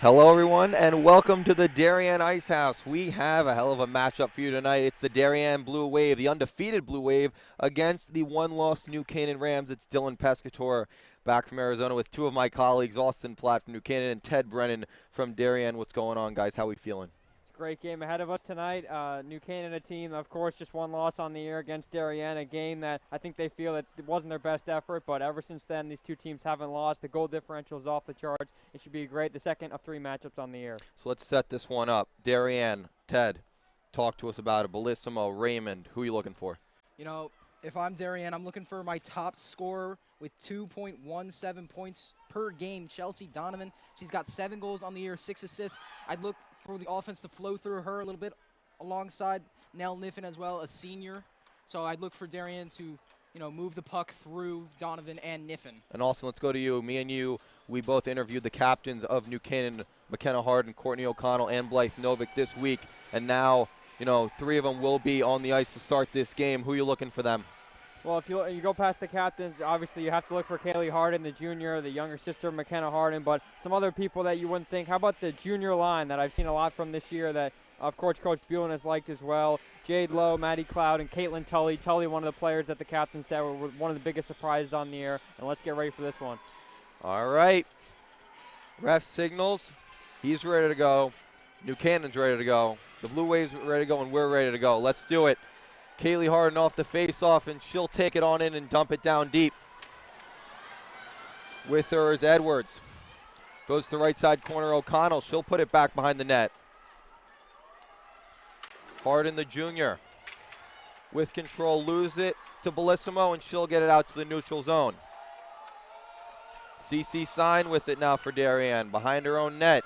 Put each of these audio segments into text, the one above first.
Hello everyone and welcome to the Darien Ice House. We have a hell of a matchup for you tonight. It's the Darien Blue Wave, the undefeated Blue Wave, against the one-loss New Canaan Rams. It's Dylan Pescator back from Arizona with two of my colleagues, Austin Platt from New Canaan and Ted Brennan from Darien. What's going on, guys? How we feeling? Great game ahead of us tonight. New Canaan, a team, of course, just one loss on the year against Darien, a game that I think they feel that it wasn't their best effort, but ever since then, these two teams haven't lost. The goal differential is off the charts. It should be great. The second of three matchups on the year. So let's set this one up. Darien, Ted, talk to us about it. Bellissimo, Raymond, who are you looking for? You know, if I'm Darien, I'm looking for my top scorer with 2.17 points per game, Chelsea Donovan. She's got 7 goals on the year, 6 assists. I'd look for the offense to flow through her a little bit alongside Nell Niffen as well, a senior. So I'd look for Darien to, move the puck through Donovan and Niffen. And Austin, let's go to you. Me and you, we both interviewed the captains of New Canaan, McKenna Harden, Courtney O'Connell, and Blythe Novick this week. And now, 3 of them will be on the ice to start this game. Who are you looking for them? Well, if you go past the captains, obviously you have to look for Kaylee Harden, the junior, the younger sister of McKenna Harden, but some other people that you wouldn't think. How about the junior line that I've seen a lot from this year that, of course, Coach Buellen has liked as well? Jade Lowe, Maddie Cloud, and Caitlin Tully. Tully, one of the players that the captain said were one of the biggest surprises on the year. And let's get ready for this one. All right. Ref signals. He's ready to go. New Cannon's ready to go. The Blue Wave's ready to go, and we're ready to go. Let's do it. Kaylee Harden off the face-off, and she'll take it on in and dump it down deep. With her is Edwards. Goes to the right side corner, O'Connell. She'll put it back behind the net. Harden, the junior. With control, lose it to Bellissimo, and she'll get it out to the neutral zone. CC Sign with it now for Darien, behind her own net.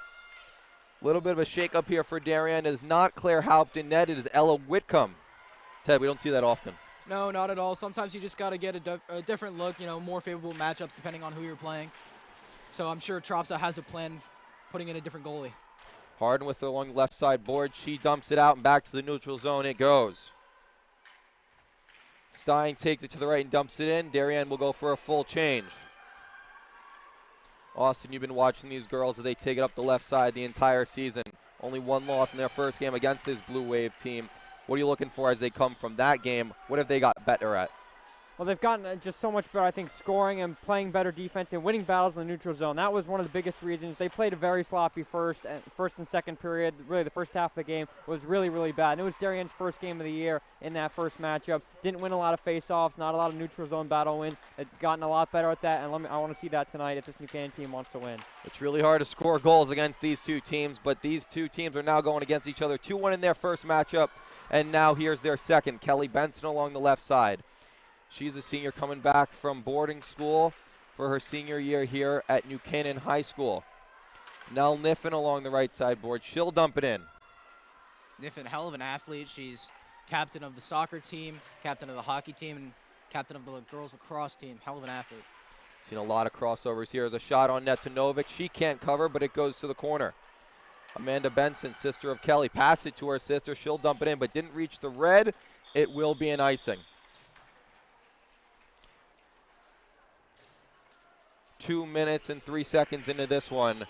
Little bit of a shake-up here for Darien. It is not Claire Haupt in net, it is Ella Whitcomb. Ted, we don't see that often. No, not at all. Sometimes you just got to get a different look, more favorable matchups depending on who you're playing. So I'm sure Tropsa has a plan putting in a different goalie. Harden with her along the left side board. She dumps it out and back to the neutral zone it goes. Stein takes it to the right and dumps it in. Darien will go for a full change. Austin, you've been watching these girls as they take it up the left side the entire season. Only one loss in their first game against this Blue Wave team. What are you looking for as they come from that game? What have they got better at? Well, they've gotten just so much better, I think, scoring and playing better defense and winning battles in the neutral zone. That was one of the biggest reasons. They played a very sloppy first and second period. Really, the first half of the game was really, really bad. And it was Darien's first game of the year in that first matchup. Didn't win a lot of face-offs, not a lot of neutral zone battle wins. They've gotten a lot better at that, and I want to see that tonight if this New Canaan team wants to win. It's really hard to score goals against these two teams, but these two teams are now going against each other. 2-1 in their first matchup, and now here's their second. Kelly Benson along the left side. She's a senior coming back from boarding school for her senior year here at New Canaan High School. Nell Niffen along the right side board. She'll dump it in. Niffen, hell of an athlete. She's captain of the soccer team, captain of the hockey team, and captain of the girls lacrosse team. Hell of an athlete. Seen a lot of crossovers here. As a shot on net to Novick. She can't cover, but it goes to the corner. Amanda Benson, sister of Kelly, passed it to her sister. She'll dump it in, but didn't reach the red. It will be an icing. 2 minutes and 3 seconds into this one.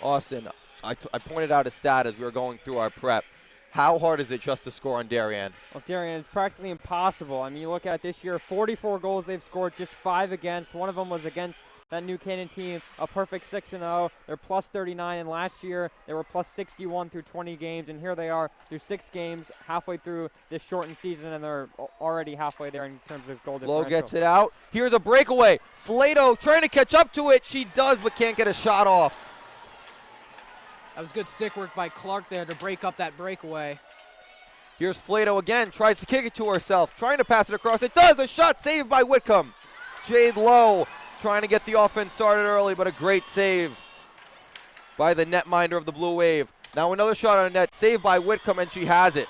Austin, I pointed out a stat as we were going through our prep. How hard is it just to score on Darien? Well, Darien, it's practically impossible. I mean, you look at it this year, 44 goals they've scored, just 5 against. One of them was against that New Canaan team, a perfect 6-0. They're plus 39, and last year they were plus 61 through 20 games, and here they are through 6 games, halfway through this shortened season, and they're already halfway there in terms of goal differential. Lowe gets it out. Here's a breakaway. Flato trying to catch up to it. She does, but can't get a shot off. That was good stick work by Clark there to break up that breakaway. Here's Flato again, tries to kick it to herself, trying to pass it across. It does, a shot saved by Whitcomb. Jade Lowe trying to get the offense started early, but a great save by the netminder of the Blue Wave. Now another shot on net, saved by Whitcomb, and she has it.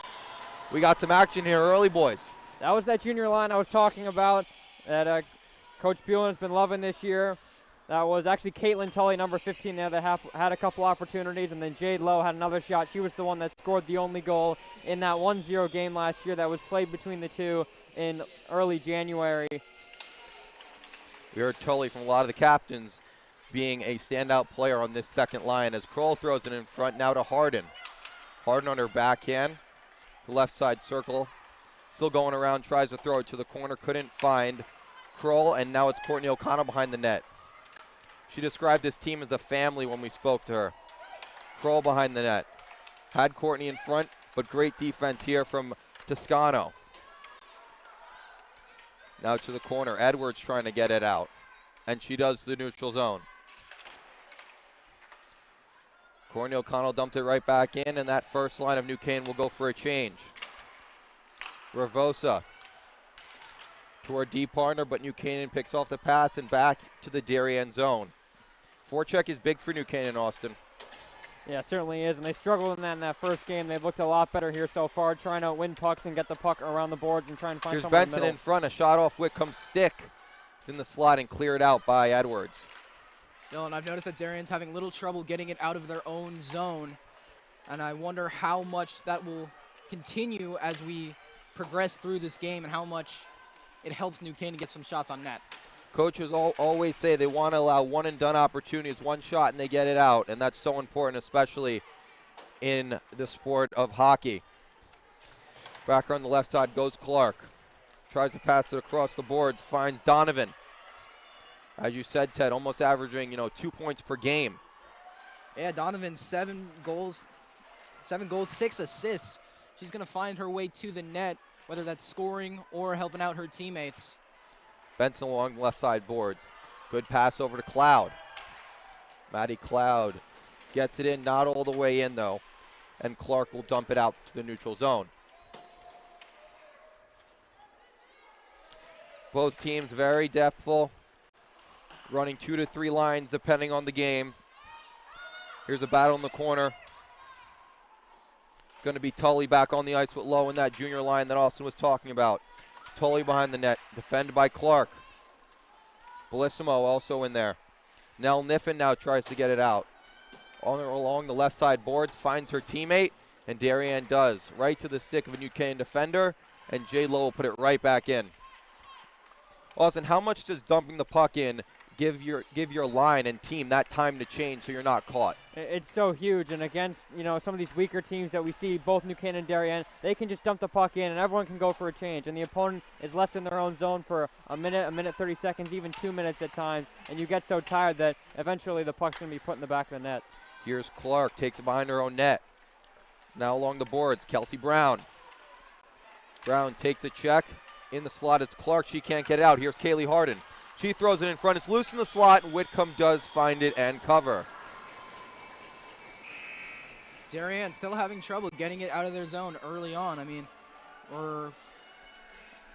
We got some action here early, boys. That was that junior line I was talking about that Coach Buellen has been loving this year. That was actually Caitlin Tully, number 15 there, that had a couple opportunities, and then Jade Lowe had another shot. She was the one that scored the only goal in that 1-0 game last year that was played between the two in early January. We heard Tully from a lot of the captains being a standout player on this second line as Kroll throws it in front now to Harden. Harden on her backhand, the left side circle. Still going around, tries to throw it to the corner, couldn't find Kroll, and now it's Courtney O'Connell behind the net. She described this team as a family when we spoke to her. Kroll behind the net. Had Courtney in front, but great defense here from Toscano. Now to the corner. Edwards trying to get it out, and she does the neutral zone. Courtney O'Connell dumped it right back in, and that first line of New Canaan will go for a change. Ravosa to our D partner, but New Canaan picks off the pass and back to the Darien zone. Forecheck is big for New Canaan, Austin. Yeah, it certainly is, and they struggled in that first game. They've looked a lot better here so far, trying to win pucks and get the puck around the boards and try and find Here's someone Benson in front, a shot off Whitcomb's stick. It's in the slot and cleared out by Edwards. Dylan, I've noticed that Darien's having little trouble getting it out of their own zone, and I wonder how much that will continue as we progress through this game and how much it helps New Canaan get some shots on net. Coaches always say they want to allow one-and-done opportunities, one shot, and they get it out, and that's so important, especially in the sport of hockey. Back on the left side goes Clark. Tries to pass it across the boards, finds Donovan. As you said, Ted, almost averaging, 2 points per game. Yeah, Donovan, 7 goals, 6 assists. She's going to find her way to the net, whether that's scoring or helping out her teammates. Benson along the left side boards. Good pass over to Cloud. Maddie Cloud gets it in, not all the way in though. And Clark will dump it out to the neutral zone. Both teams very depthful, running 2 to 3 lines depending on the game. Here's a battle in the corner. Going to be Tully back on the ice with Lowe in that junior line that Austin was talking about. Tully behind the net, defended by Clark. Bellissimo also in there. Nell Niffen now tries to get it out. Along the left side boards, finds her teammate, and Darien does. Right to the stick of a New Canaan defender, and Jay Lowe will put it right back in. Austin, how much does dumping the puck in give your line and team that time to change so you're not caught? It's so huge, and against some of these weaker teams that we see, both New Canaan and Darien, they can just dump the puck in and everyone can go for a change, and the opponent is left in their own zone for a minute 30 seconds, even 2 minutes at times, and you get so tired that eventually the puck's going to be put in the back of the net. Here's Clark, takes it behind her own net. Now along the boards, Kelsey Brown. Brown takes a check. In the slot, it's Clark. She can't get it out. Here's Kaylee Harden. She throws it in front. It's loose in the slot, and Whitcomb does find it and cover. Darien still having trouble getting it out of their zone early on. I mean, we're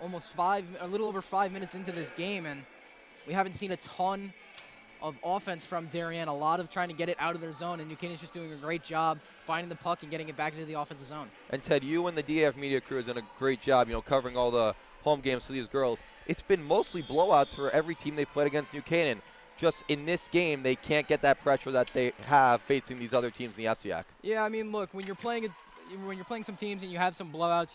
almost a little over 5 minutes into this game, and we haven't seen a ton of offense from Darien. A lot of trying to get it out of their zone, and New Canaan's just doing a great job finding the puck and getting it back into the offensive zone. And Ted, you and the DAF media crew has done a great job, covering all the home games for these girls. It's been mostly blowouts for every team they played against New Canaan. Just in this game, they can't get that pressure that they have facing these other teams in the FCIAC. Yeah, I mean, look, when you're playing some teams and you have some blowouts,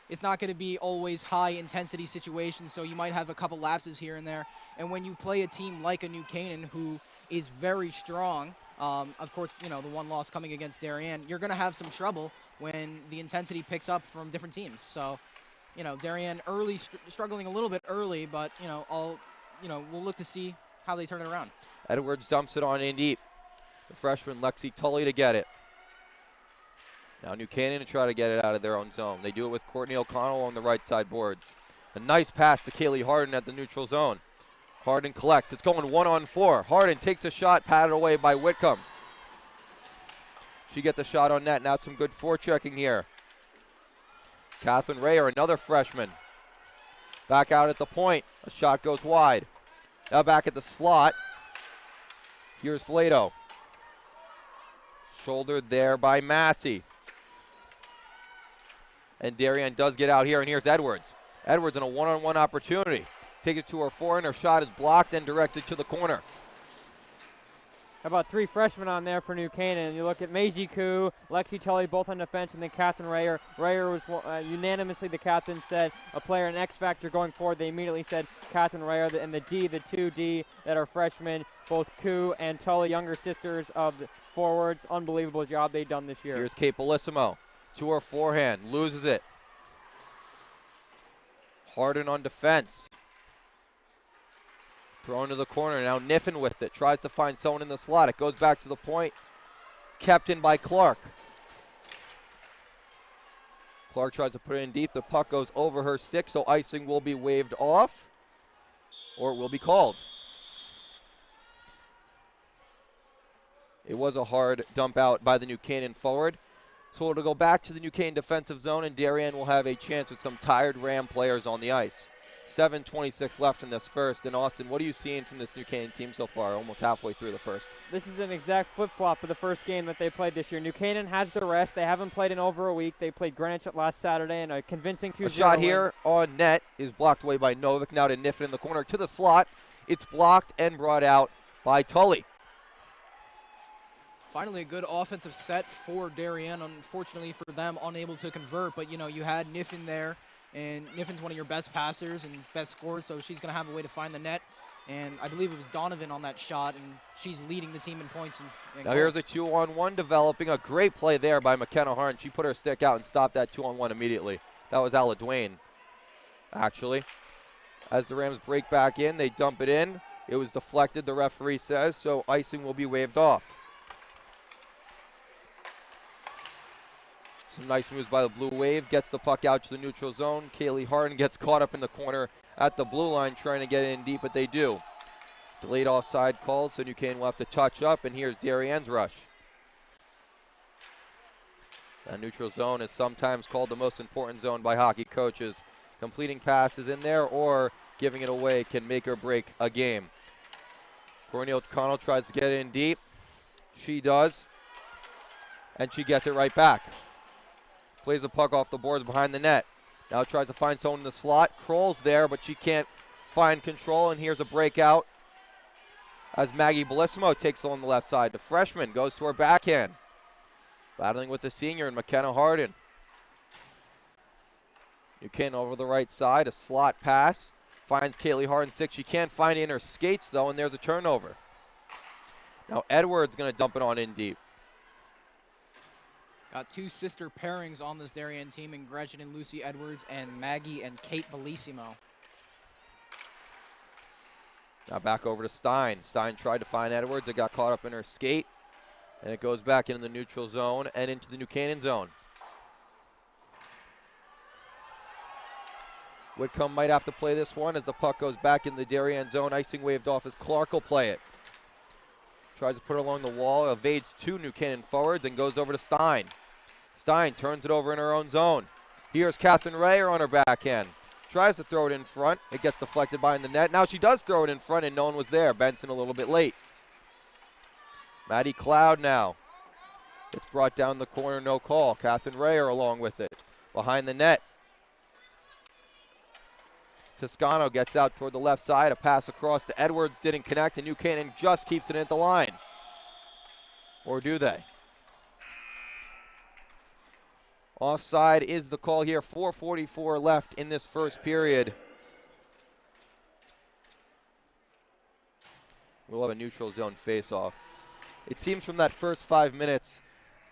it's not going to be always high-intensity situations, so you might have a couple lapses here and there. And when you play a team like a New Canaan who is very strong, of course, the one loss coming against Darien, you're going to have some trouble when the intensity picks up from different teams. So, Darien early struggling a little bit early, but, we'll look to see how they turn it around. Edwards dumps it on in deep. The freshman Lexi Tully to get it. Now New Canaan to try to get it out of their own zone. They do it with Courtney O'Connell on the right side boards. A nice pass to Kaylee Harden at the neutral zone. Harden collects. It's going 1-on-4. Harden takes a shot, patted away by Whitcomb. She gets a shot on net. Now some good forechecking here. Catherine Rayer, another freshman. Back out at the point. A shot goes wide. Now back at the slot. Here's Flato. Shouldered there by Massey. And Darien does get out here, and here's Edwards. Edwards in a one-on-one opportunity. Take it to her forehand. Her shot is blocked and directed to the corner. How about 3 freshmen on there for New Canaan? You look at Maisie Koo, Lexi Tully, both on defense, and then Catherine Rayer. Rayer was unanimously, the captain said, a player, an X factor going forward. They immediately said Catherine Rayer, and the 2D that are freshmen, both Koo and Tully, younger sisters of the forwards. Unbelievable job they've done this year. Here's Kate Bellissimo to her forehand, loses it. Harden on defense. Thrown to the corner, now Niffen with it. Tries to find someone in the slot. It goes back to the point. Kept in by Clark. Clark tries to put it in deep. The puck goes over her stick, so icing will be waved off, or it will be called. It was a hard dump out by the New Canaan forward. So it'll go back to the New Canaan defensive zone, and Darien will have a chance with some tired Ram players on the ice. 7:26 left in this first. And Austin, what are you seeing from this New Canaan team so far, almost halfway through the first? This is an exact flip-flop of the first game that they played this year. New Canaan has the rest. They haven't played in over a week. They played Greenwich last Saturday in a convincing 2-0 A shot win. here on net is blocked away by Novik. Now to Niffen in the corner to the slot. It's blocked and brought out by Tully. Finally, a good offensive set for Darien. Unfortunately for them, unable to convert. But, you know, you had Niffen there, and Niffen's one of your best passers and best scorers, so she's going to have a way to find the net. And I believe it was Donovan on that shot, and she's leading the team in points. And Now here's a 2-on-1 developing. A great play there by McKenna Harn. She put her stick out and stopped that 2-on-1 immediately. That was Ala Dwayne, actually. As the Rams break back in, they dump it in. It was deflected, the referee says, so icing will be waved off. Some nice moves by the Blue Wave. Gets the puck out to the neutral zone. Kaylee Harden gets caught up in the corner at the blue line trying to get it in deep, but they do. Delayed offside called, so New Canaan will have to touch up, and here's Darienne's rush. The neutral zone is sometimes called the most important zone by hockey coaches. Completing passes in there or giving it away can make or break a game. Courtney O'Connell tries to get it in deep. She does, and she gets it right back. Plays the puck off the boards behind the net. Now tries to find someone in the slot. Kroll's there, but she can't find control, and here's a breakout as Maggie Bellissimo takes along the left side. The freshman goes to her backhand. Battling with the senior and McKenna Harden. New Canaan over the right side, a slot pass. Finds Kaylee Harden 6. She can't find it in her skates, though, and there's a turnover. Now Edwards going to dump it on in deep. Got 2 sister pairings on this Darien team, in Gretchen and Lucy Edwards and Maggie and Kate Bellissimo. Now back over to Stein. Stein tried to find Edwards. It got caught up in her skate. And it goes back into the neutral zone and into the New Canaan zone. Whitcomb might have to play this one as the puck goes back in the Darien zone. Icing waved off as Clark will play it. Tries to put it along the wall, evades 2 New Canaan forwards and goes over to Stein. Stein turns it over in her own zone. Here's Catherine Rayer on her backhand. Tries to throw it in front. It gets deflected behind the net. Now she does throw it in front and no one was there. Benson a little bit late. Maddie Cloud now. It's brought down the corner, no call. Catherine Rayer along with it. Behind the net. Toscano gets out toward the left side. A pass across to Edwards didn't connect, and New Canaan just keeps it at the line. Or do they? Offside is the call here. 4:44 left in this first period. We'll have a neutral zone face-off. It seems from that first 5 minutes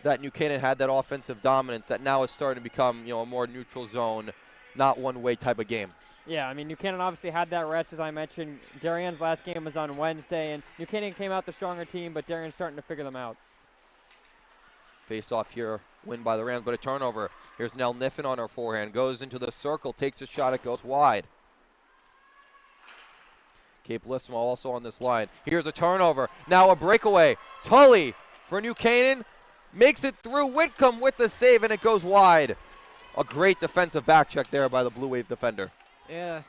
that New Canaan had that offensive dominance that now is starting to become, a more neutral zone, not one-way type of game. Yeah, I mean, New Canaan obviously had that rest, as I mentioned. Darien's last game was on Wednesday, and New Canaan came out the stronger team, but Darien's starting to figure them out. Face off here, win by the Rams, but a turnover. Here's Nell Niffen on her forehand, goes into the circle, takes a shot, it goes wide. Kate Bellissimo also on this line. Here's a turnover, now a breakaway. Tully for New Canaan, makes it through. Whitcomb with the save, and it goes wide. A great defensive back check there by the Blue Wave defender. Yeah.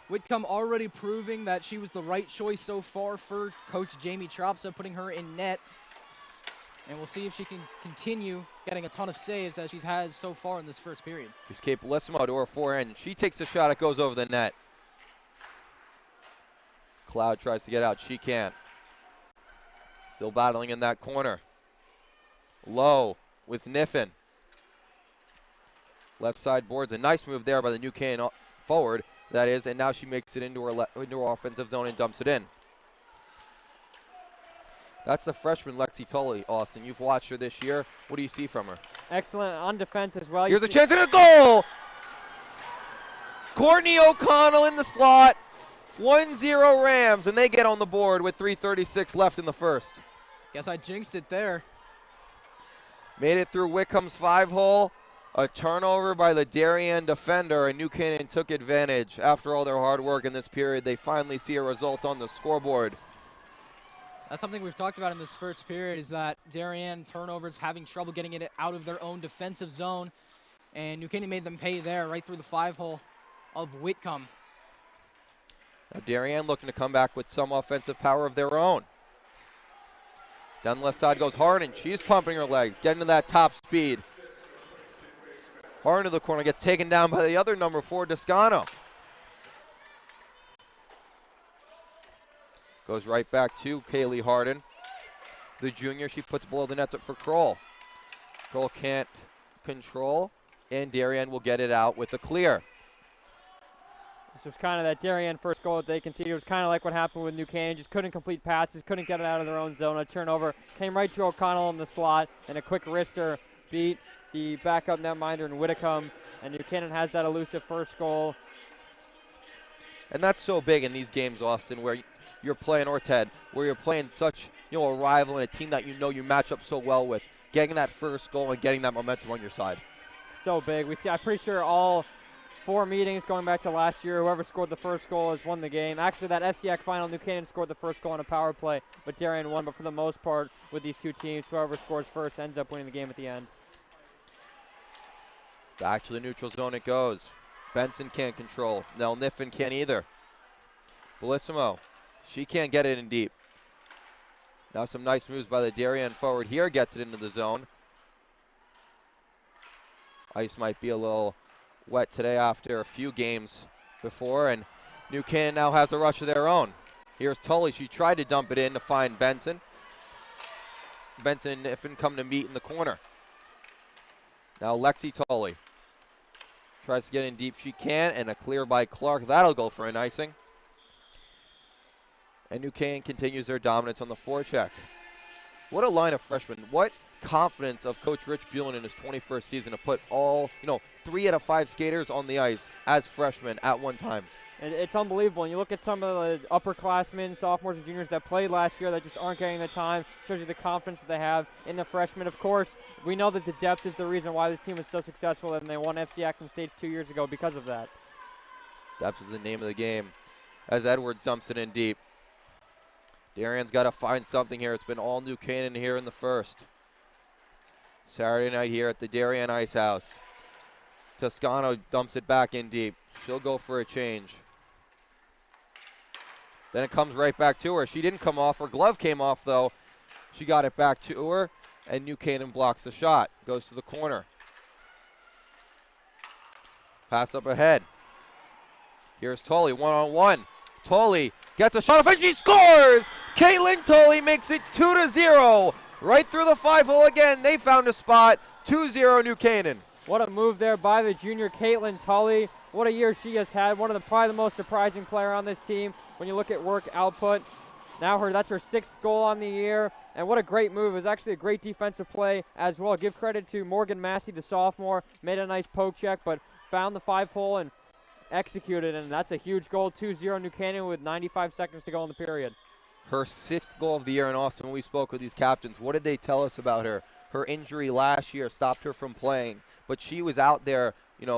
Whitcomb already proving that she was the right choice so far for Coach Jamie Tropsa, putting her in net. And we'll see if she can continue getting a ton of saves as she has so far in this first period. Here's Kate Bellissimo to her forehand. She takes a shot. It goes over the net. Cloud tries to get out. She can't. Still battling in that corner. Low with Niffen. Left side boards. A nice move there by the New Canaan forward, that is, and now she makes it into her offensive zone and dumps it in. That's the freshman Lexi Tully, Austin. You've watched her this year. What do you see from her? Excellent on defense as well. Here's a chance and a goal! Courtney O'Connell in the slot. 1-0 Rams, and they get on the board with 3:36 left in the first. Guess I jinxed it there. Made it through Wickham's 5-hole. A turnover by the Darien defender, and New Canaan took advantage. After all their hard work in this period, they finally see a result on the scoreboard. That's something we've talked about in this first period, is that Darien turnovers, having trouble getting it out of their own defensive zone, and New Canaan made them pay there right through the 5-hole of Whitcomb. Now Darien looking to come back with some offensive power of their own. Down the left side goes Harden. She's pumping her legs, getting to that top speed. Harden to the corner, gets taken down by the other number 4, Descano. Goes right back to Kaylee Harden. The junior, she puts below the net for Kroll. Kroll can't control, and Darien will get it out with a clear. This was kind of that Darien first goal that they conceded. It was kind of like what happened with New Canaan. Just couldn't complete passes, couldn't get it out of their own zone. A turnover came right to O'Connell in the slot, and a quick wrister beat the backup netminder in Whitcomb, and New Canaan has that elusive first goal. And that's so big in these games, Austin, where you're playing, or Ted, where you're playing such, a rival and a team that you match up so well with. Getting that first goal and getting that momentum on your side. So big. I'm pretty sure all 4 meetings going back to last year, whoever scored the first goal has won the game. Actually, that FCX final, New Canaan scored the first goal on a power play, but Darien won. But for the most part, with these two teams, whoever scores first ends up winning the game at the end. Back to the neutral zone it goes. Benson can't control. Nell Niffen can't either. Bellissimo, she can't get it in deep. Now some nice moves by the Darien forward here. Gets it into the zone. Ice might be a little wet today after a few games before, and New Canaan now has a rush of their own. Here's Tully. She tried to dump it in to find Benson. Benson and Niffen come to meet in the corner. Now Lexi Tully tries to get in deep. She can, and a clear by Clark. That'll go for an icing. And New Canaan continues their dominance on the forecheck. What a line of freshmen. What confidence of Coach Rich Buellin in his 21st season to put all, 3 out of 5 skaters on the ice as freshmen at one time. And it's unbelievable. And you look at some of the upperclassmen, sophomores and juniors that played last year that just aren't getting the time. Shows you the confidence that they have in the freshmen. Of course, we know that the depth is the reason why this team is so successful, and they won FCX in States 2 years ago because of that. Depth is the name of the game as Edwards dumps it in deep. Darien's got to find something here. It's been all New Canaan here in the first. Saturday night here at the Darien Ice House. Toscano dumps it back in deep. She'll go for a change. Then it comes right back to her. She didn't come off. Her glove came off, though. She got it back to her, and New Canaan blocks the shot. Goes to the corner. Pass up ahead. Here's Tully, one-on-one. Tully gets a shot off, and she scores! Caitlin Tully makes it 2-0. Right through the 5-hole again. They found a spot. 2-0 New Canaan. What a move there by the junior Caitlin Tully. What a year she has had. Probably the most surprising player on this team when you look at work output. Now that's her 6th goal on the year. And what a great move. It was actually a great defensive play as well. Give credit to Morgan Massey, the sophomore. Made a nice poke check, but found the 5-hole and executed. And that's a huge goal. 2-0 New Canaan with 95 seconds to go in the period. Her 6th goal of the year in Austin. When we spoke with these captains, what did they tell us about her? Her injury last year stopped her from playing, but she was out there,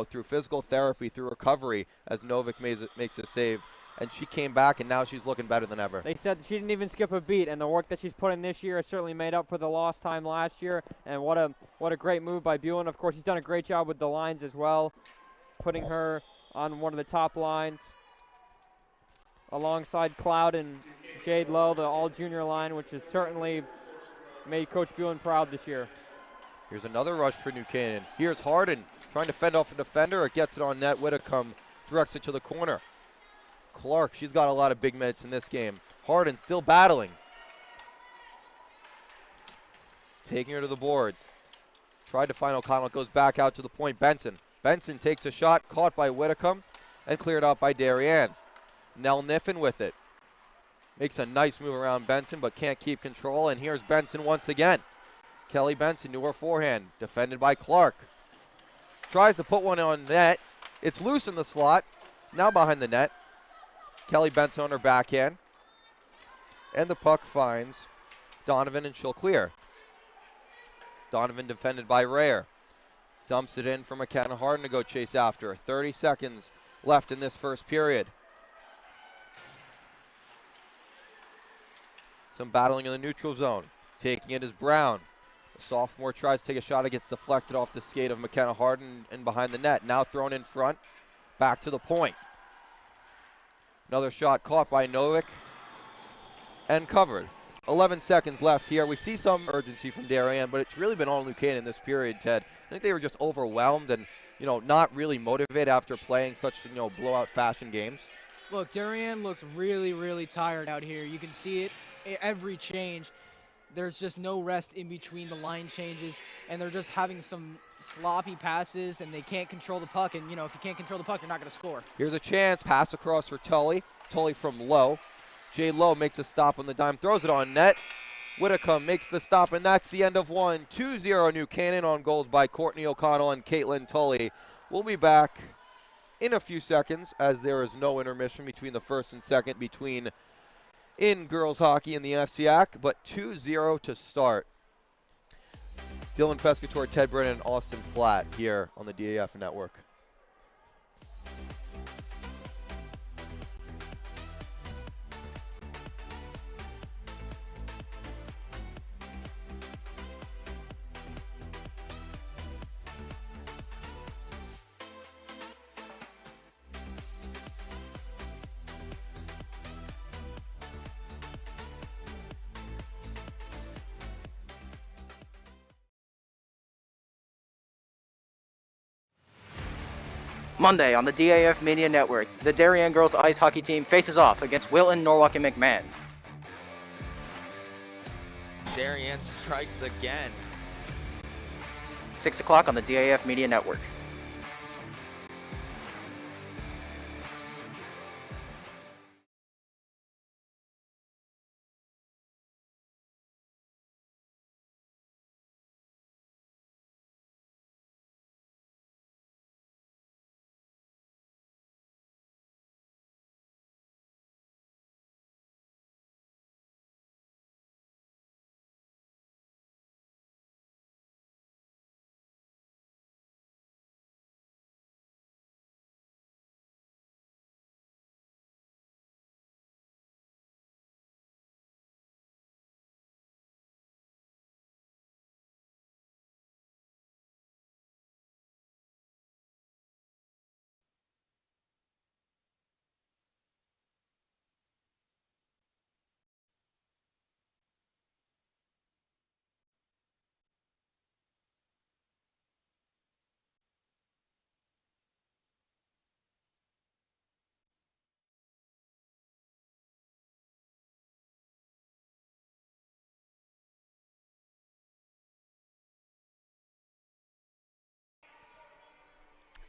through physical therapy, through recovery, as Novik makes a save, and she came back, and now she's looking better than ever. They said she didn't even skip a beat, and the work that she's put in this year has certainly made up for the lost time last year. And what a great move by Buellin. Of course, he's done a great job with the lines as well, putting her on one of the top lines alongside Cloud and Jade Lowe, the all-junior line, which has certainly made Coach Buellin proud this year. Here's another rush for New Canaan. Here's Harden trying to fend off a defender. It gets it on net. Whitcomb directs it to the corner. Clark, she's got a lot of big minutes in this game. Harden still battling. taking her to the boards. Tried to find O'Connell, goes back out to the point. Benson. Benson takes a shot, caught by Whitcomb, and cleared out by Darien. Nell Niffen with it. Makes a nice move around Benson, but can't keep control, and here's Benson once again. Kelly Benson to her forehand, defended by Clark. Tries to put one on net. It's loose in the slot, now behind the net. Kelly Benson on her backhand. And the puck finds Donovan, and she'll clear. Donovan defended by Rayer. Dumps it in for McKenna Harden to go chase after. 30 seconds left in this first period. Some battling in the neutral zone. Taking it is Brown. The sophomore tries to take a shot. It gets deflected off the skate of McKenna Harden and behind the net. Now thrown in front. Back to the point. Another shot caught by Novick and covered. 11 seconds left here. We see some urgency from Darien, but it's really been all New Canaan in this period, Ted. I think they were just overwhelmed and, not really motivated after playing such, blowout fashion games. Look, Darien looks really, really tired out here. You can see it every change. There's just no rest in between the line changes, and they're just having some sloppy passes, and they can't control the puck. And, if you can't control the puck, you're not going to score. Here's a chance. Pass across for Tully. Tully from Lowe. Jay Lowe makes a stop on the dime, throws it on net. Whitcomb makes the stop, and that's the end of one. 2-0 New Canaan on goals by Courtney O'Connell and Caitlin Tully. We'll be back in a few seconds as there is no intermission between the first and second in girls hockey in the FCAC, but 2-0 to start. Dylan Pescator, Ted Brennan, and Austin Platt here on the DAF Network. Monday on the DAF Media Network, the Darien girls ice hockey team faces off against Wilton, Norwalk, and McMahon. Darien strikes again. 6 o'clock on the DAF Media Network.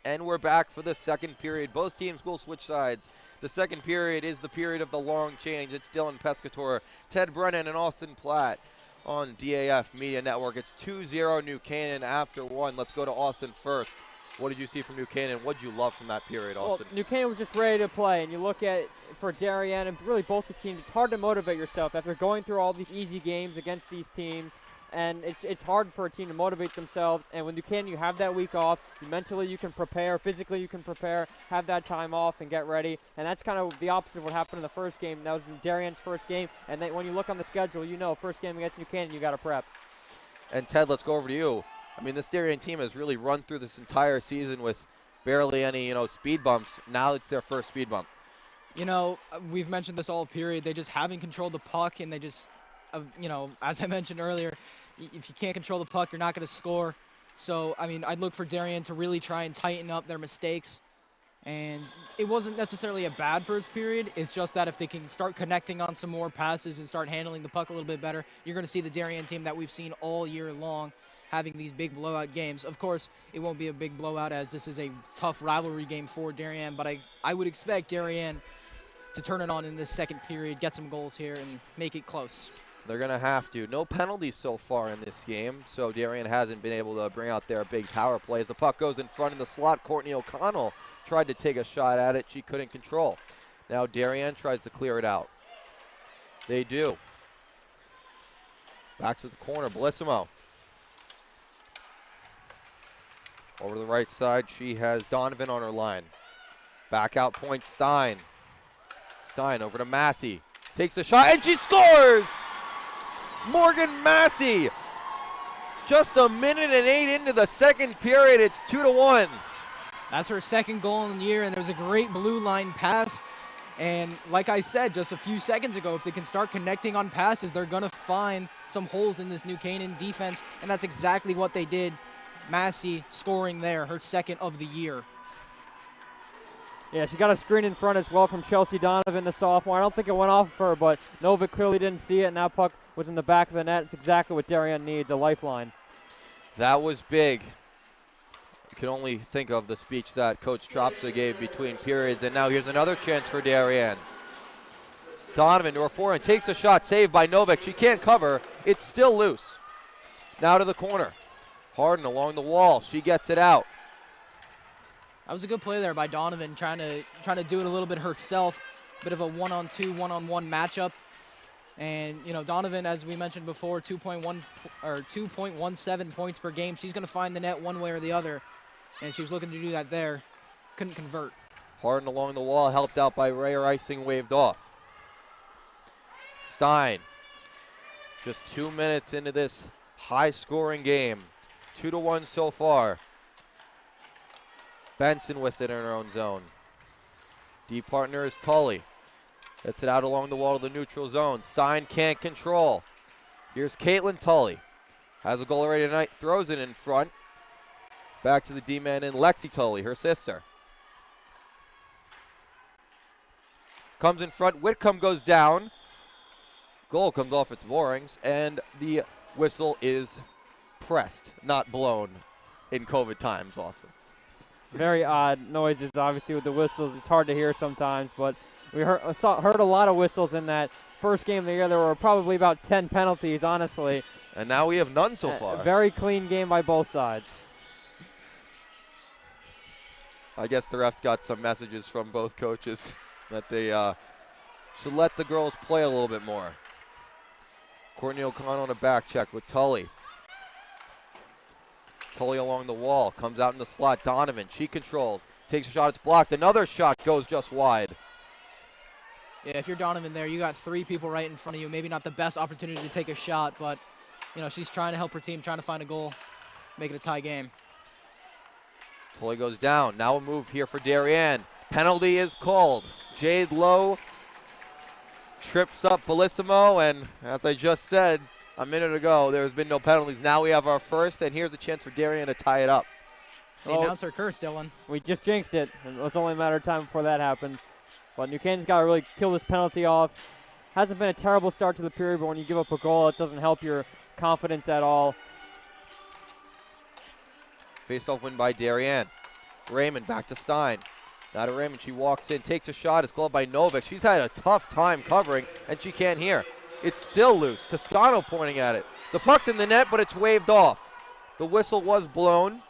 And we're back for the second period. Both teams will switch sides. The second period is the period of the long change. It's Dylan Pescator, Ted Brennan, and Austin Platt on DAF Media Network. It's 2-0 New Canaan after one. Let's go to Austin first. What did you see from New Canaan? What did you love from that period, Austin? Well, New Canaan was just ready to play, and you look at, for Darien and really both the teams, it's hard to motivate yourself after going through all these easy games against these teams. And it's hard for a team to motivate themselves. And when you have that week off. Mentally, you can prepare. Physically, you can prepare. Have that time off and get ready. And that's kind of the opposite of what happened in the first game. That was in Darien's first game. And then when you look on the schedule, first game against New Canaan, you got to prep. And Ted, let's go over to you. I mean, this Darien team has really run through this entire season with barely any, speed bumps. Now it's their first speed bump. We've mentioned this all period. They just haven't controlled the puck, and they just, as I mentioned earlier, if you can't control the puck, you're not going to score. So, I'd look for Darien to really try and tighten up their mistakes And it wasn't necessarily a bad first period. It's just that if they can start connecting on some more passes and start handling the puck a little bit better, you're going to see the Darien team that we've seen all year long having these big blowout games. Of course, it won't be a big blowout as this is a tough rivalry game for Darien, but I would expect Darien to turn it on in this second period, get some goals here, and make it close. They're going to have to. No penalties so far in this game, so Darien hasn't been able to bring out their big power plays. The puck goes in front in the slot. Courtney O'Connell tried to take a shot at it. She couldn't control. Now Darien tries to clear it out. They do. Back to the corner. Bellissimo. Over to the right side, she has Donovan on her line. Back out point, Stein. Stein over to Massey. Takes a shot, and she scores! Morgan Massey. Just a minute and 8 into the second period. It's 2-1. That's her second goal in the year, and there was a great blue line pass. And like I said just a few seconds ago, if they can start connecting on passes, they're going to find some holes in this New Canaan defense, and that's exactly what they did. Massey scoring there, her second of the year. Yeah, she got a screen in front as well from Chelsea Donovan, the sophomore. I don't think it went off of her, but Novik clearly didn't see it, and that puck was in the back of the net. It's exactly what Darien needs, a lifeline. That was big. You can only think of the speech that Coach Tropsa gave between periods, and now here's another chance for Darien. Donovan to her forehand, takes a shot, saved by Novik. She can't cover. It's still loose. Now to the corner. Harden along the wall. She gets it out. That was a good play there by Donovan, trying to do it a little bit herself. Bit of a one-on-two, one-on-one matchup. And you know, Donovan, as we mentioned before, 2.17 points per game. She's going to find the net one way or the other, and she was looking to do that there. Couldn't convert. Harden along the wall, helped out by Ray. Her icing waved off. Stein. Just 2 minutes into this high-scoring game. 2-1 so far. Benson with it in her own zone. D partner is Tully. Gets it out along the wall to the neutral zone. Stein can't control. Here's Caitlin Tully. Has a goal already tonight. Throws it in front. Back to the D-man in Lexi Tully, her sister. Comes in front. Whitcomb goes down. Goal comes off its moorings. And the whistle is pressed, not blown in COVID times, Austin. Very odd noises, obviously, with the whistles. It's hard to hear sometimes, but we heard a lot of whistles in that first game of the year. There were probably about 10 penalties, honestly. And now we have none so far. A very clean game by both sides. I guess the refs got some messages from both coaches that they should let the girls play a little bit more. Courtney O'Connell on a back check with Tully. Tully along the wall, comes out in the slot. Donovan, she controls, takes a shot, it's blocked. Another shot goes just wide. Yeah, if you're Donovan there, you got 3 people right in front of you. Maybe not the best opportunity to take a shot, but you know, she's trying to help her team, trying to find a goal, make it a tie game. Tully goes down. Now a move here for Darien. Penalty is called. Jade Lowe trips up Bellissimo, and as I just said a minute ago, there's been no penalties. Now we have our first, and here's a chance for Darien to tie it up. The announcer cursed, Dylan. We just jinxed it. It was only a matter of time before that happened. But New Canaan's got to really kill this penalty off. Hasn't been a terrible start to the period, but when you give up a goal, it doesn't help your confidence at all. Face-off win by Darien. Raymond back to Stein. Now to Raymond, she walks in, takes a shot, it's glove by Novik. She's had a tough time covering, and she can't hear. It's still loose. Toscano pointing at it. The puck's in the net, but it's waved off. The whistle was blown.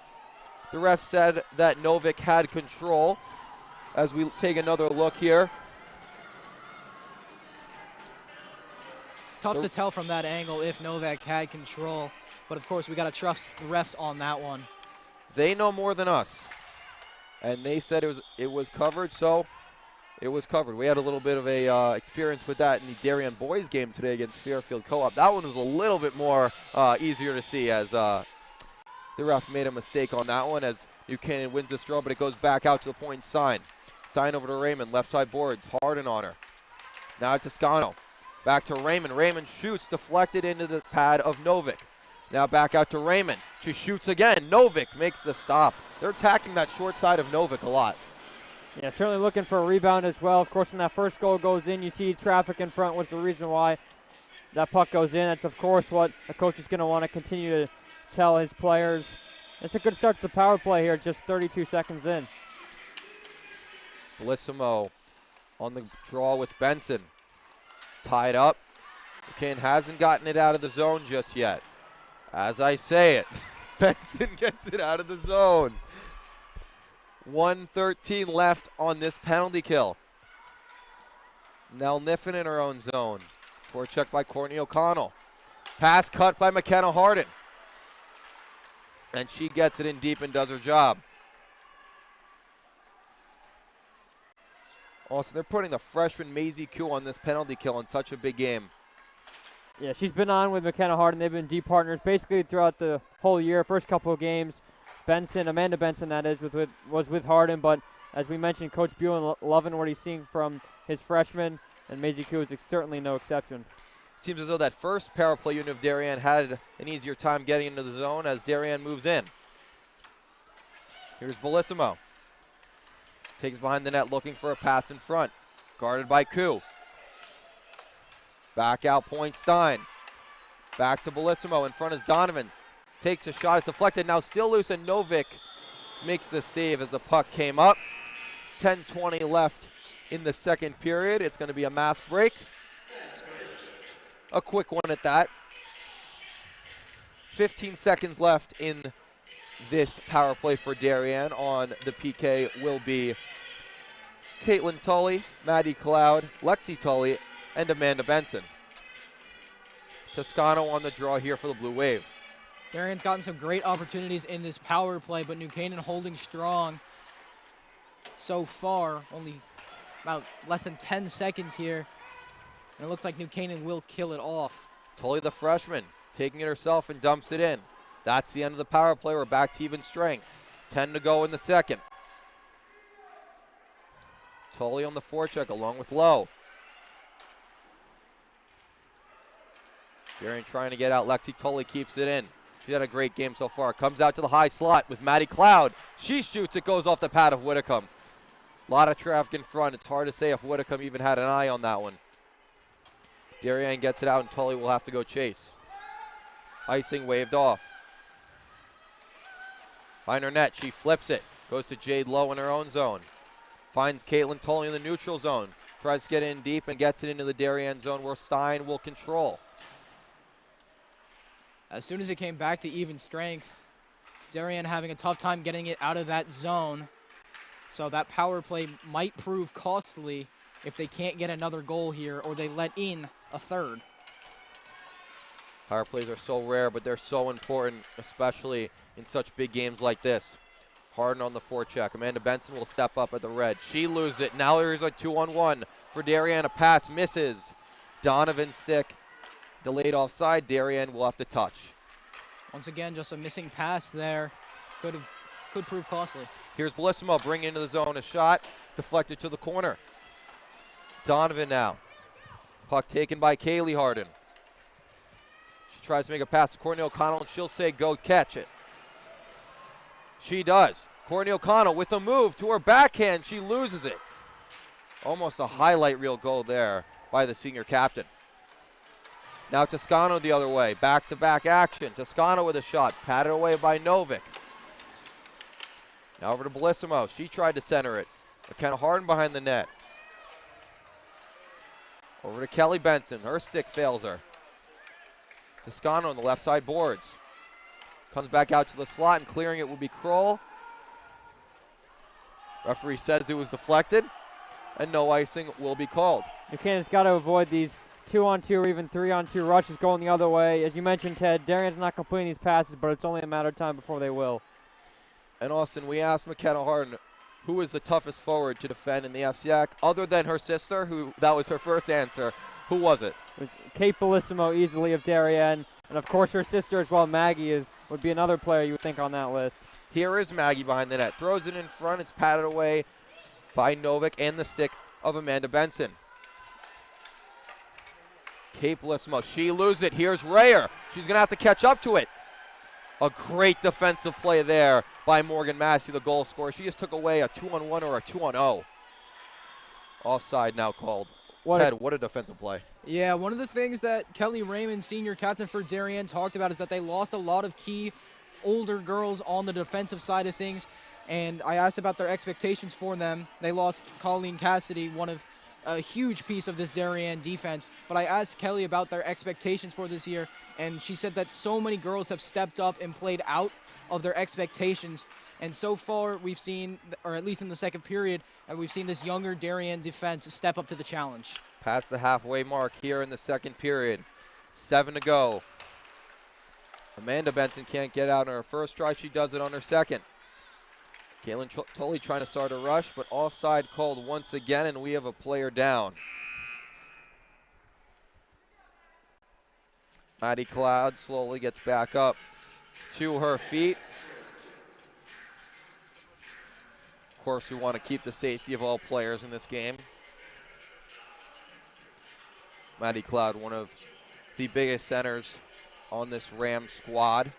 The ref said that Novik had control. As we take another look here. Tough to tell from that angle if Novak had control, but of course we got to trust the refs on that one. They know more than us, and they said it was covered, so it was covered. We had a little bit of a experience with that in the Darien boys game today against Fairfield Co-op. That one was a little bit more easier to see, as the ref made a mistake on that one as New Canaan wins this draw, but it goes back out to the point sign. Sign over to Raymond, left side boards, Harden on her. Now to Toscano. Back to Raymond. Raymond shoots, deflected into the pad of Novik. Now back out to Raymond. She shoots again. Novik makes the stop. They're attacking that short side of Novik a lot. Yeah, certainly looking for a rebound as well. Of course, when that first goal goes in, you see traffic in front was the reason why that puck goes in. That's, of course, what a coach is going to want to continue to tell his players. It's a good start to the power play here, just 32 seconds in. Bellissimo on the draw with Benson. It's tied up. Buchanan hasn't gotten it out of the zone just yet. As I say it, Benson gets it out of the zone. 1:13 left on this penalty kill. Nell Niffen in her own zone. Forecheck by Courtney O'Connell. Pass cut by McKenna Harden. And she gets it in deep and does her job. Also, they're putting the freshman Maisie Koo on this penalty kill in such a big game. Yeah, she's been on with McKenna Harden. They've been deep partners basically throughout the whole year. First couple of games, Amanda Benson, that is, was with Harden. But as we mentioned, Coach Buell loving what he's seeing from his freshmen, and Maisie Koo is certainly no exception. Seems as though that first power play unit of Darien had an easier time getting into the zone as Darien moves in. Here's Bellissimo. Takes behind the net looking for a pass in front. Guarded by Koo. Back out point Stein. Back to Bellissimo. In front is Donovan. Takes a shot. It's deflected. Now still loose, and Novik makes the save as the puck came up. 10:20 left in the second period. It's going to be a mass break. A quick one at that. 15 seconds left in this power play for Darien. On the PK will be Caitlin Tully, Maddie Cloud, Lexi Tully, and Amanda Benson. Toscano on the draw here for the Blue Wave. Darien's gotten some great opportunities in this power play, but New Canaan holding strong so far. Only about less than 10 seconds here. And it looks like New Canaan will kill it off. Tully, the freshman, taking it herself and dumps it in. That's the end of the power play. We're back to even strength. 10 to go in the second. Tully on the forecheck along with Lowe. Darien trying to get out. Lexi Tully keeps it in. She's had a great game so far. Comes out to the high slot with Maddie Cloud. She shoots. It goes off the pad of Whitcomb. A lot of traffic in front. It's hard to say if Whitcomb even had an eye on that one. Darien gets it out, and Tully will have to go chase. Icing waved off. Behind her net, she flips it. Goes to Jade Lowe in her own zone. Finds Caitlin Tully in the neutral zone. Tries to get in deep and gets it into the Darien zone where Stein will control. As soon as it came back to even strength, Darien having a tough time getting it out of that zone. So that power play might prove costly if they can't get another goal here or they let in a third. Power plays are so rare, but they're so important, especially in such big games like this. Harden on the forecheck. Amanda Benson will step up at the red. She loses it. Now there's a 2-on-1 for Darien. A pass misses. Donovan's stick delayed offside. Darien will have to touch. Once again, just a missing pass there. Could prove costly. Here's Bellissimo bringing into the zone a shot. Deflected to the corner. Donovan now. Puck taken by Kaylee Harden. She tries to make a pass to Courtney O'Connell, and she'll say, go catch it. She does. Courtney O'Connell with a move to her backhand. She loses it. Almost a highlight reel goal there by the senior captain. Now Toscano the other way. Back-to-back action. Toscano with a shot. Patted away by Novik. Now over to Bellissimo. She tried to center it. McKenna Harden behind the net. Over to Kelly Benson. Her stick fails her. Toscano on the left side boards. Comes back out to the slot, and clearing it will be Kroll. Referee says it was deflected, and no icing will be called. Buchanan's got to avoid these 2-on-2 or even 3-on-2 rushes going the other way. As you mentioned, Ted, Darien's not completing these passes, but it's only a matter of time before they will. And Austin, we asked McKenna Harden who is the toughest forward to defend in the FCAC, other than her sister, who that was her first answer. Who was it? It was Kate Bellissimo easily of Darien, and of course her sister as well, Maggie, would be another player you would think on that list. Here is Maggie behind the net. Throws it in front. It's patted away by Novik and the stick of Amanda Benson. Kate Bellissimo. She loses it. Here's Rayer. She's going to have to catch up to it. A great defensive play there by Morgan Massey, the goal scorer. She just took away a 2-on-1 or a 2-on-0. Offside now called. Ted, what a defensive play. Yeah, one of the things that Kelly Raymond, senior captain for Darien, talked about is that they lost a lot of key older girls on the defensive side of things. And I asked about their expectations for them. They lost Colleen Cassidy, one of a huge piece of this Darien defense. But I asked Kelly about their expectations for this year, and she said that so many girls have stepped up and played out of their expectations. And so far, we've seen, or at least in the second period, we've seen this younger Darien defense step up to the challenge. Past the halfway mark here in the second period. 7 to go. Amanda Benson can't get out on her first try. She does it on her second. Caitlin Tully trying to start a rush, but offside called once again, and we have a player down. Maddie Cloud slowly gets back up to her feet. Of course, we want to keep the safety of all players in this game. Maddie Cloud, one of the biggest centers on this Rams squad,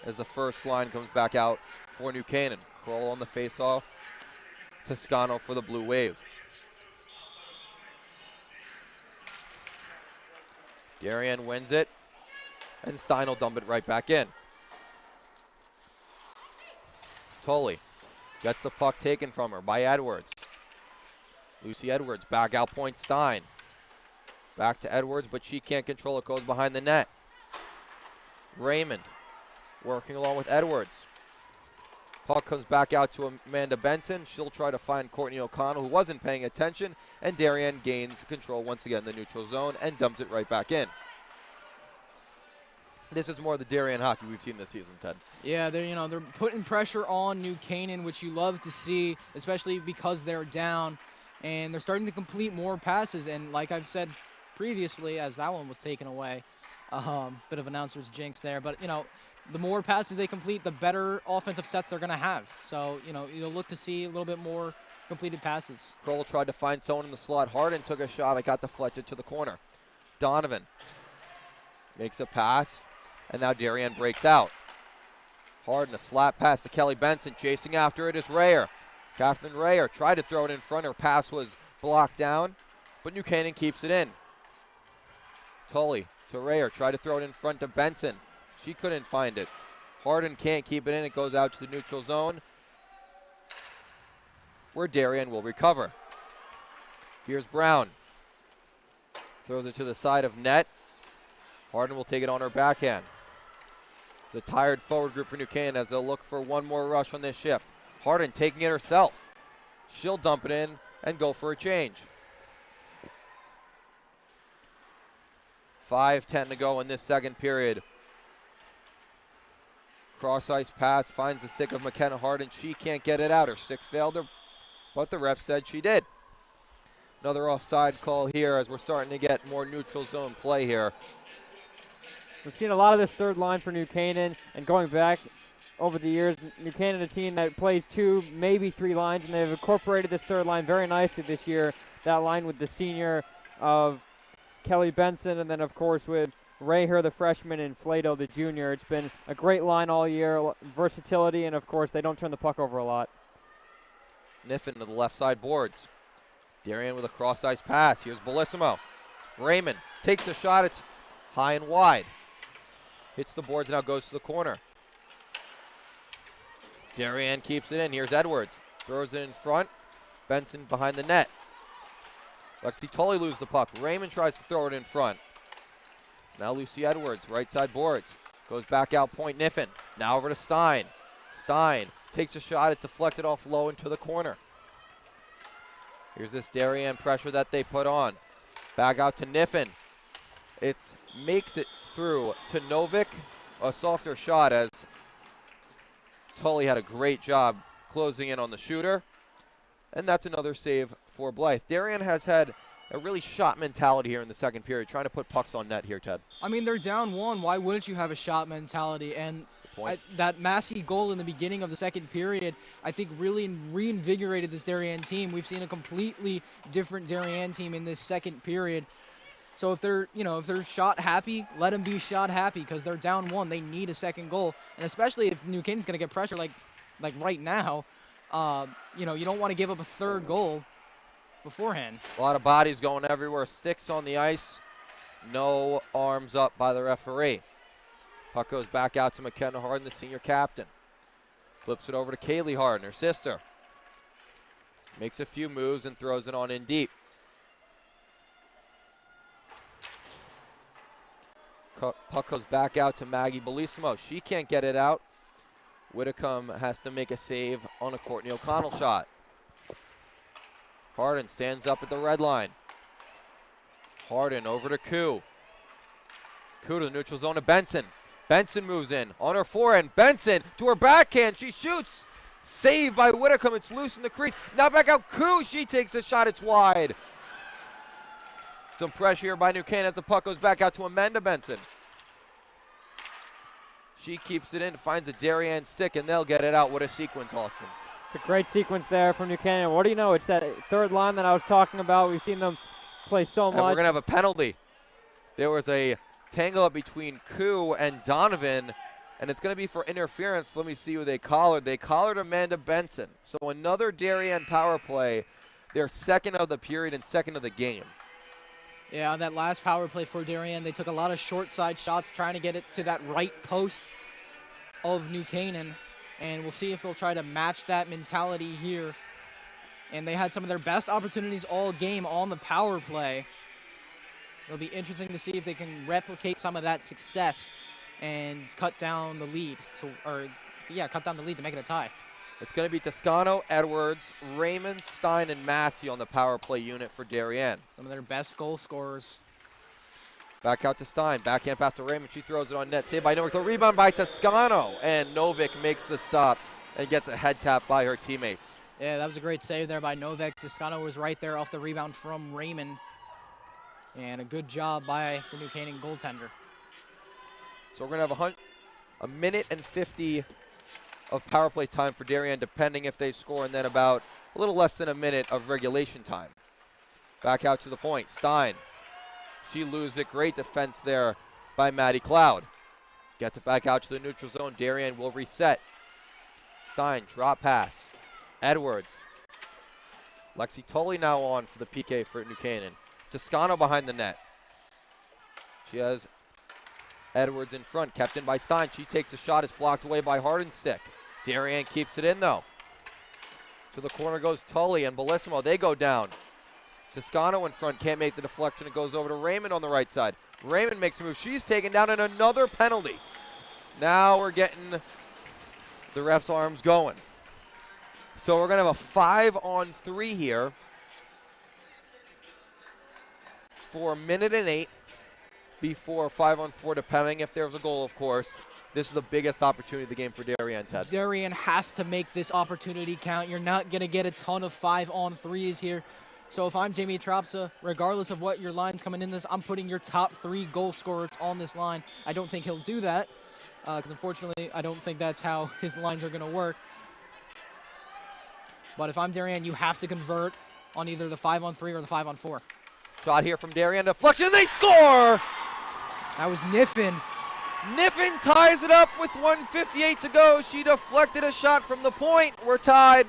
as the first line comes back out for New Canaan. Kroll on the faceoff. Toscano for the Blue Wave. Darien wins it, and Stein will dump it right back in. Tully gets the puck taken from her by Edwards. Lucy Edwards back out point Stein. Back to Edwards, but she can't control it, goes behind the net. Raymond working along with Edwards. Puck comes back out to Amanda Benson. She'll try to find Courtney O'Connell, who wasn't paying attention, and Darien gains control once again in the neutral zone and dumps it right back in. This is more of the Darien hockey we've seen this season, Ted. Yeah, they're putting pressure on New Canaan, which you love to see, especially because they're down, and they're starting to complete more passes. And like I've said previously, as that one was taken away, bit of announcer's jinx there, but the more passes they complete, the better offensive sets they're going to have. So, you'll look to see a little bit more completed passes. Kroll tried to find someone in the slot. Harden took a shot. It got deflected to the corner. Donovan makes a pass, and now Darien breaks out. Harden, a flat pass to Kelly Benson. Chasing after it is Rayer. Catherine Rayer tried to throw it in front. Her pass was blocked down, but New Canaan keeps it in. Tully to Rayer. Tried to throw it in front to Benson. She couldn't find it. Harden can't keep it in. It goes out to the neutral zone, where Darien will recover. Here's Brown. Throws it to the side of net. Harden will take it on her backhand. It's a tired forward group for New Canaan as they'll look for one more rush on this shift. Harden taking it herself. She'll dump it in and go for a change. 5:10 to go in this second period. Cross-ice pass finds the stick of McKenna Harden. She can't get it out. Her stick failed her, but the ref said she did. Another offside call here as we're starting to get more neutral zone play here. We've seen a lot of this third line for New Canaan, and going back over the years, New Canaan, a team that plays 2, maybe 3 lines, and they've incorporated this third line very nicely this year. That line with the senior of Kelly Benson, and then of course with Ray Her, the freshman, and Flado, the junior. It's been a great line all year, versatility, and of course they don't turn the puck over a lot. Niffen to the left side boards. Darien with a cross-ice pass. Here's Bellissimo. Raymond takes a shot. It's high and wide. Hits the boards, now goes to the corner. Darien keeps it in. Here's Edwards. Throws it in front. Benson behind the net. Lexi Tully loses the puck. Raymond tries to throw it in front. Now Lucy Edwards, right side boards. Goes back out point Niffen. Now over to Stein. Stein takes a shot. It's deflected off low into the corner. Here's this Darien pressure that they put on. Back out to Niffen. It makes it through to Novik. A softer shot as Tully had a great job closing in on the shooter. And that's another save for Blythe. Darien has had a really shot mentality here in the second period, trying to put pucks on net here, Ted. I mean, they're down 1. Why wouldn't you have a shot mentality? And that Massey goal in the beginning of the second period, I think, really reinvigorated this Darien team. We've seen a completely different Darien team in this second period. So if they're, if they're shot happy, let them be shot happy because they're down 1. They need a second goal, and especially if New Canaan's going to get pressure like right now, you don't want to give up a third goal beforehand. A lot of bodies going everywhere. Sticks on the ice. No arms up by the referee. Puck goes back out to McKenna Harden, the senior captain. Flips it over to Kaylee Harden, her sister. Makes a few moves and throws it on in deep. Puck goes back out to Maggie Bellissimo. She can't get it out. Whitcomb has to make a save on a Courtney O'Connell shot. Harden stands up at the red line. Harden over to Koo. Koo to the neutral zone to Benson. Benson moves in on her forehand. Benson to her backhand. She shoots. Saved by Whitcomb. It's loose in the crease. Now back out Koo. She takes a shot. It's wide. Some pressure here by New Canaan as the puck goes back out to Amanda Benson. She keeps it in, finds a Darien stick, and they'll get it out. What a sequence, Austin. It's a great sequence there from New Canaan. What do you know? It's that third line that I was talking about. We've seen them play so much. And we're going to have a penalty. There was a tangle up between Koo and Donovan, and it's going to be for interference. Let me see who they collared. They collared Amanda Benson. So another Darien power play. Their second of the period and second of the game. Yeah, on that last power play for Darien, they took a lot of short side shots trying to get it to that right post of New Canaan. And we'll see if they'll try to match that mentality here. And they had some of their best opportunities all game on the power play. It'll be interesting to see if they can replicate some of that success and cut down the lead to make it a tie. It's going to be Toscano, Edwards, Raymond, Stein, and Massey on the power play unit for Darien. Some of their best goal scorers. Back out to Stein. Backhand pass to Raymond. She throws it on net. Saved by Novik. The rebound by Toscano. And Novik makes the stop and gets a head tap by her teammates. Yeah, that was a great save there by Novik. Toscano was right there off the rebound from Raymond. And a good job by the New Canaan goaltender. So we're going to have a minute and 50 of power play time for Darien, depending if they score, and then about a little less than a minute of regulation time. Back out to the point. Stein. She loses it. Great defense there by Maddie Cloud. Gets it back out to the neutral zone. Darien will reset. Stein, drop pass. Edwards. Lexi Tully now on for the PK for New Canaan. Toscano behind the net. She has Edwards in front, kept in by Stein. She takes a shot. It's blocked away by Harden's stick. Darien keeps it in, though. To the corner goes Tully and Bellissimo. They go down. Toscano in front, can't make the deflection. It goes over to Raymond on the right side. Raymond makes a move. She's taken down, and another penalty. Now we're getting the ref's arms going. So we're going to have a 5-on-3 here for a minute and 8 before 5-on-4, depending if there's a goal, of course. This is the biggest opportunity of the game for Darien, Ted. Darien has to make this opportunity count. You're not going to get a ton of 5-on-3s here. So if I'm Jamie Tropsa, regardless of what your line's coming in this, I'm putting your top 3 goal scorers on this line. I don't think he'll do that because, unfortunately, I don't think that's how his lines are going to work. But if I'm Darien, you have to convert on either the 5-on-3 or the 5-on-4. Shot here from Darien. Deflection. They score! That was Niffin. Niffin ties it up with 1:58 to go. She deflected a shot from the point. We're tied.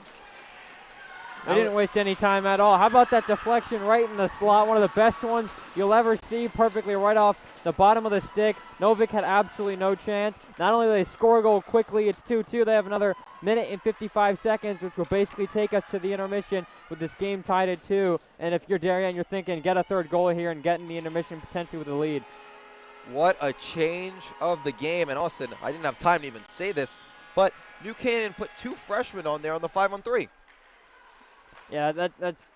They didn't waste any time at all. How about that deflection right in the slot? One of the best ones you'll ever see, perfectly right off the bottom of the stick. Novik had absolutely no chance. Not only do they score a goal quickly, it's 2-2. They have another minute and 55 seconds, which will basically take us to the intermission with this game tied at 2. And if you're Darien, you're thinking, get a third goal here and get in the intermission potentially with the lead. What a change of the game. And Austin, I didn't have time to even say this, but New Canaan put 2 freshmen on there on the 5-on-3. Yeah, that's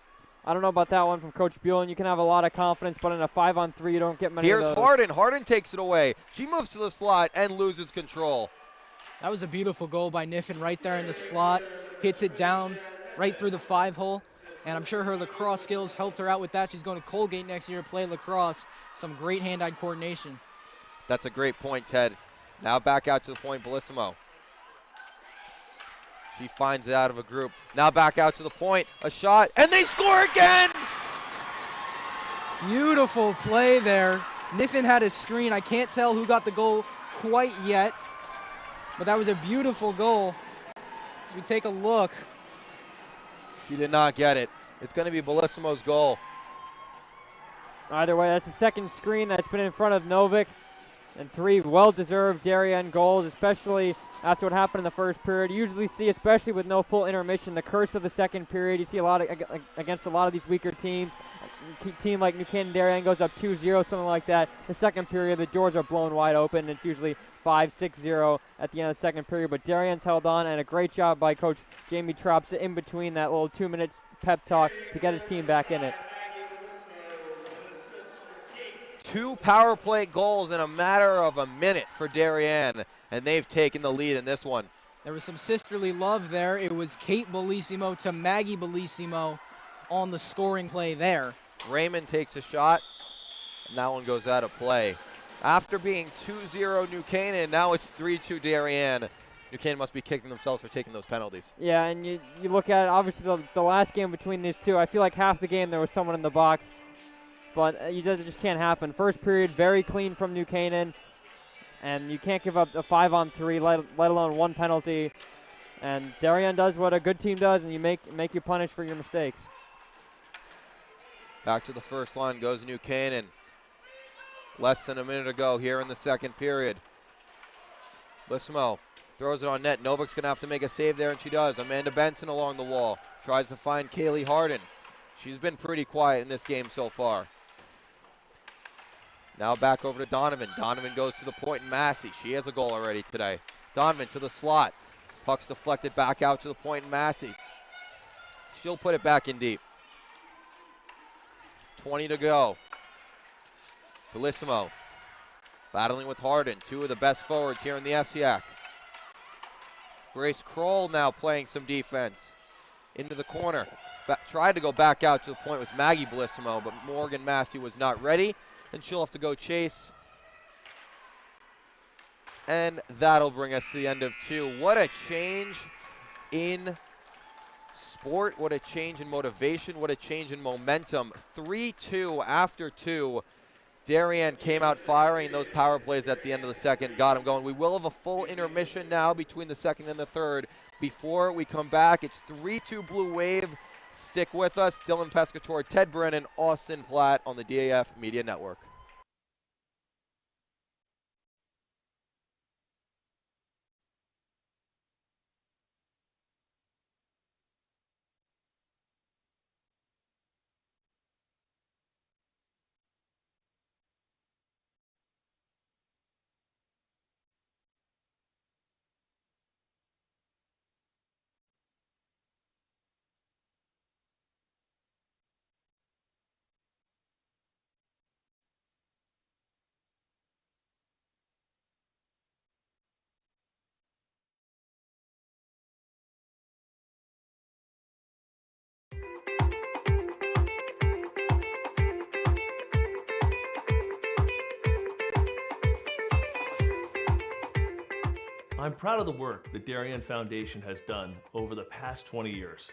I don't know about that one from Coach Buellen. You can have a lot of confidence, but in a 5-on-3, you don't get many of those. Here's Harden. Harden takes it away. She moves to the slot and loses control. That was a beautiful goal by Niffin right there in the slot. Hits it down right through the 5-hole. And I'm sure her lacrosse skills helped her out with that. She's going to Colgate next year to play lacrosse. Some great hand-eye coordination. That's a great point, Ted. Now back out to the point, Bellissimo. She finds it out of a group. Now back out to the point. A shot, and they score again! Beautiful play there. Niffin had his screen. I can't tell who got the goal quite yet, but that was a beautiful goal. We take a look. She did not get it. It's going to be Bellissimo's goal. Either way, that's the second screen that's been in front of Novik, and 3 well-deserved Darien goals, especially after what happened in the first period. You usually see, especially with no full intermission, the curse of the second period. You see a lot of, against a lot of these weaker teams. A team like New Canaan Darien goes up 2-0, something like that. The second period, the doors are blown wide open, and it's usually 5-6-0 at the end of the second period. But Darien's held on, and a great job by Coach Jamie Tropsa in between that little 2 minutes pep talk to get his team back in it. 2 power play goals in a matter of a minute for Darien, and they've taken the lead in this one. There was some sisterly love there. It was Kate Bellissimo to Maggie Bellissimo on the scoring play there. Raymond takes a shot, and that one goes out of play. After being 2-0 New Canaan, now it's 3-2 Darien. New Canaan must be kicking themselves for taking those penalties. Yeah, and you look at it, obviously the last game between these two, I feel like half the game there was someone in the box, but it just can't happen. First period, very clean from New Canaan, and you can't give up a 5-on-3, let alone 1 penalty. And Darien does what a good team does, and you make you punish for your mistakes. Back to the first line goes New Canaan. Less than a minute ago here in the second period. Bellissimo throws it on net. Novik's going to have to make a save there, and she does. Amanda Benson along the wall. Tries to find Kaylee Harden. She's been pretty quiet in this game so far. Now back over to Donovan. Donovan goes to the point, and Massey. She has a goal already today. Donovan to the slot. Puck's deflected back out to the point, and Massey. She'll put it back in deep. 20 to go. Bellissimo battling with Harden, 2 of the best forwards here in the FCAC. Grace Kroll now playing some defense. Into the corner. Tried to go back out to the point was Maggie Bellissimo, but Morgan Massey was not ready, and she'll have to go chase. And that'll bring us to the end of 2. What a change in sport, what a change in motivation, what a change in momentum. 3-2 after 2. Darien came out firing those power plays at the end of the second, got them going. We will have a full intermission now between the second and the third. Before we come back, it's 3-2 Blue Wave. Stick with us. Dylan Pescator, Ted Brennan, Austin Platt on the DAF Media Network. I'm proud of the work the Darien Foundation has done over the past 20 years.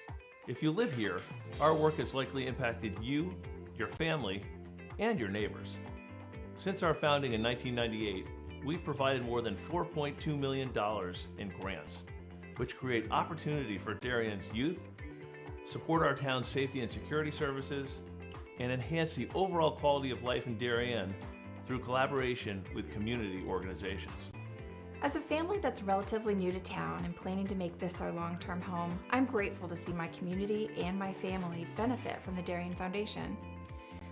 If you live here, our work has likely impacted you, your family, and your neighbors. Since our founding in 1998, we've provided more than $4.2 million in grants, which create opportunity for Darien's youth, support our town's safety and security services, and enhance the overall quality of life in Darien through collaboration with community organizations. As a family that's relatively new to town and planning to make this our long-term home, I'm grateful to see my community and my family benefit from the Darien Foundation.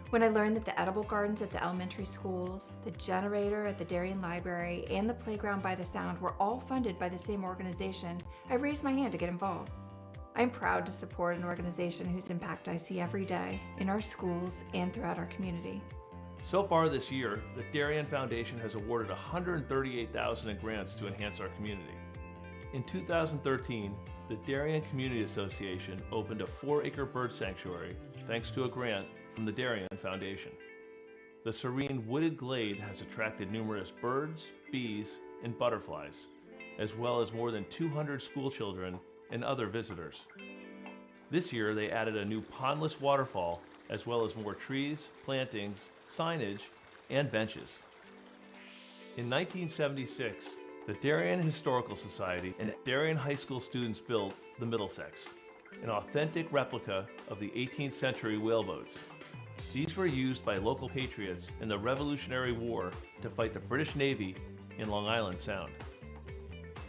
When I learned that the edible gardens at the elementary schools, the generator at the Darien Library, and the playground by the Sound were all funded by the same organization, I raised my hand to get involved. I'm proud to support an organization whose impact I see every day in our schools and throughout our community. So far this year, the Darien Foundation has awarded $138,000 in grants to enhance our community. In 2013, the Darien Community Association opened a 4-acre bird sanctuary thanks to a grant from the Darien Foundation. The serene wooded glade has attracted numerous birds, bees, and butterflies, as well as more than 200 school children and other visitors. This year, they added a new pondless waterfall as well as more trees, plantings, signage, and benches. In 1976, the Darien Historical Society and Darien High School students built the Middlesex, an authentic replica of the 18th century whaleboats. These were used by local patriots in the Revolutionary War to fight the British Navy in Long Island Sound.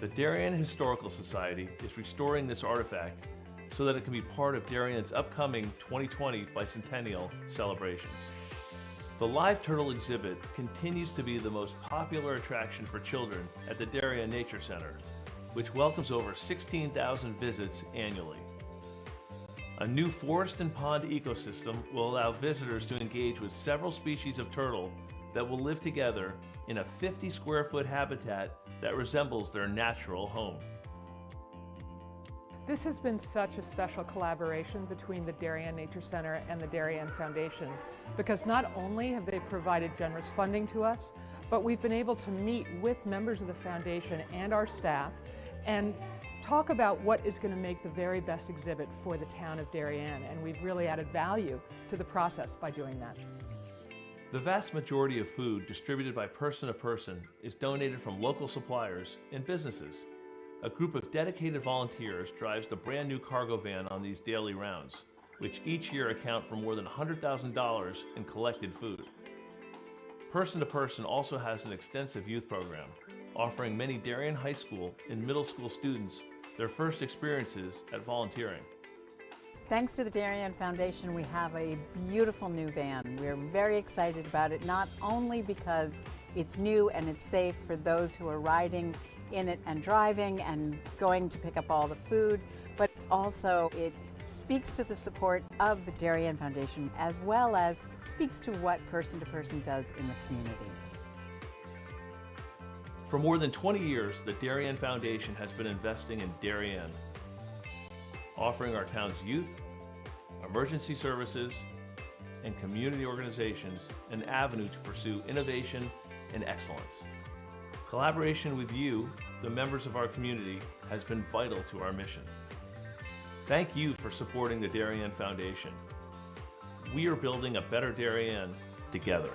The Darien Historical Society is restoring this artifact so that it can be part of Darien's upcoming 2020 bicentennial celebrations. The live turtle exhibit continues to be the most popular attraction for children at the Darien Nature Center, which welcomes over 16,000 visits annually. A new forest and pond ecosystem will allow visitors to engage with several species of turtle that will live together in a 50 square foot habitat that resembles their natural home. This has been such a special collaboration between the Darien Nature Center and the Darien Foundation, because not only have they provided generous funding to us, but we've been able to meet with members of the foundation and our staff and talk about what is going to make the very best exhibit for the town of Darien, and we've really added value to the process by doing that. The vast majority of food distributed by Person to Person is donated from local suppliers and businesses. A group of dedicated volunteers drives the brand new cargo van on these daily rounds, which each year account for more than $100,000 in collected food. Person to Person also has an extensive youth program, offering many Darien High School and middle school students their first experiences at volunteering. Thanks to the Darien Foundation, we have a beautiful new van. We're very excited about it, not only because it's new and it's safe for those who are riding in it and driving and going to pick up all the food, but also it speaks to the support of the Darien Foundation, as well as speaks to what Person to Person does in the community. For more than 20 years, the Darien Foundation has been investing in Darien, offering our town's youth, emergency services, and community organizations an avenue to pursue innovation and excellence. Collaboration with you, the members of our community, has been vital to our mission. Thank you for supporting the Darien Foundation. We are building a better Darien together.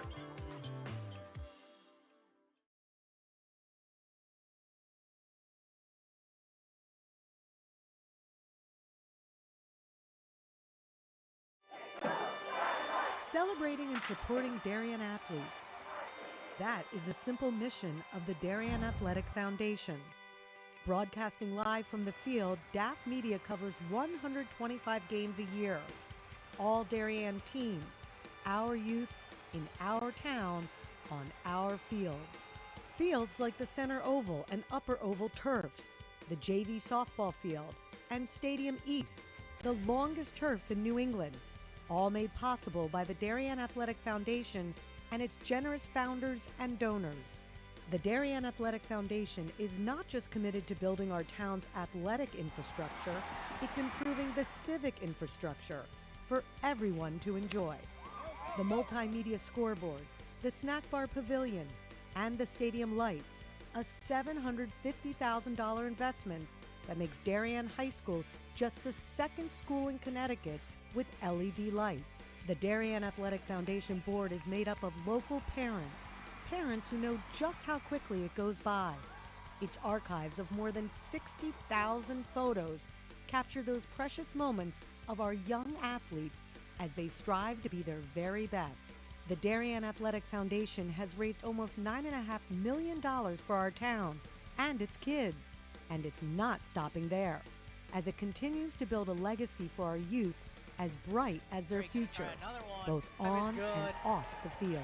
Celebrating and supporting Darien athletes. That is a simple mission of the Darien Athletic Foundation. Broadcasting live from the field, DAF Media covers 125 games a year. All Darien teams, our youth, in our town, on our fields. Fields like the Center Oval and Upper Oval turfs, the JV softball field, and Stadium East, the longest turf in New England. All made possible by the Darien Athletic Foundation and its generous founders and donors. The Darien Athletic Foundation is not just committed to building our town's athletic infrastructure, it's improving the civic infrastructure for everyone to enjoy. The multimedia scoreboard, the snack bar pavilion, and the stadium lights, a $750,000 investment that makes Darien High School just the second school in Connecticut with LED lights. The Darien Athletic Foundation board is made up of local parents who know just how quickly it goes by. Its archives of more than 60,000 photos capture those precious moments of our young athletes as they strive to be their very best. The Darien Athletic Foundation has raised almost $9.5 million for our town and its kids, and it's not stopping there, as it continues to build a legacy for our youth as bright as their future, both on and off the field.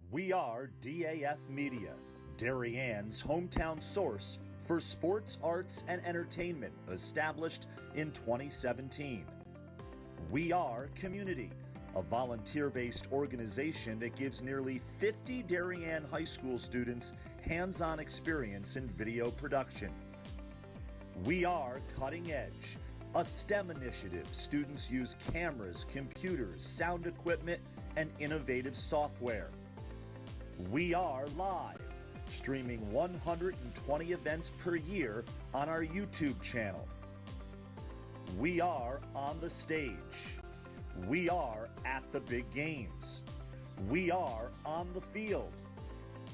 We are DAF Media, Darien's hometown source for sports, arts, and entertainment, established in 2017. We are Community, a volunteer-based organization that gives nearly 50 Darien High School students hands-on experience in video production. We are Cutting Edge, a STEM initiative. Students use cameras, computers, sound equipment, and innovative software. We are live, streaming 120 events per year on our YouTube channel. We are on the stage. We are at the big games. We are on the field.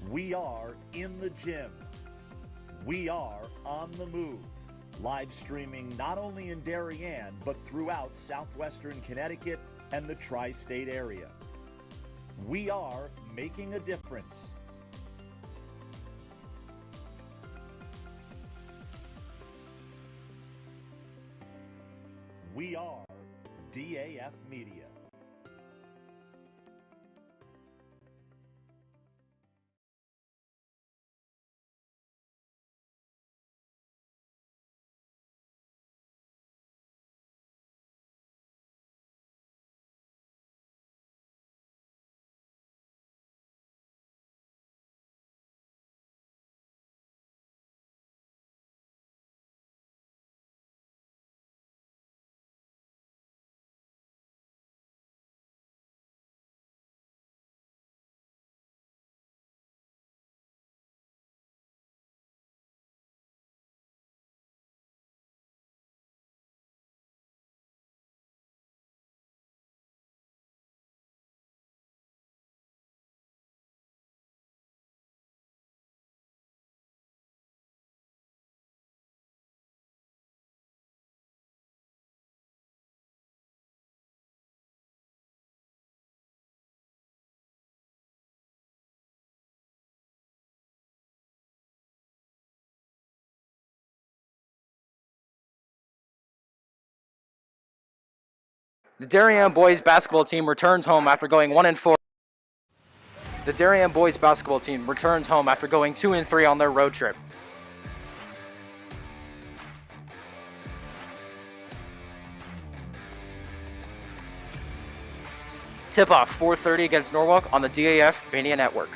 We are in the gym. We are on the move. Live streaming not only in Darien, but throughout southwestern Connecticut and the tri-state area. We are making a difference. We are DAF Media. The Darien boys basketball team returns home after going 1-4. The Darien boys basketball team returns home after going 2-3 on their road trip. Tip-off 4:30 against Norwalk on the DAF Mania Network.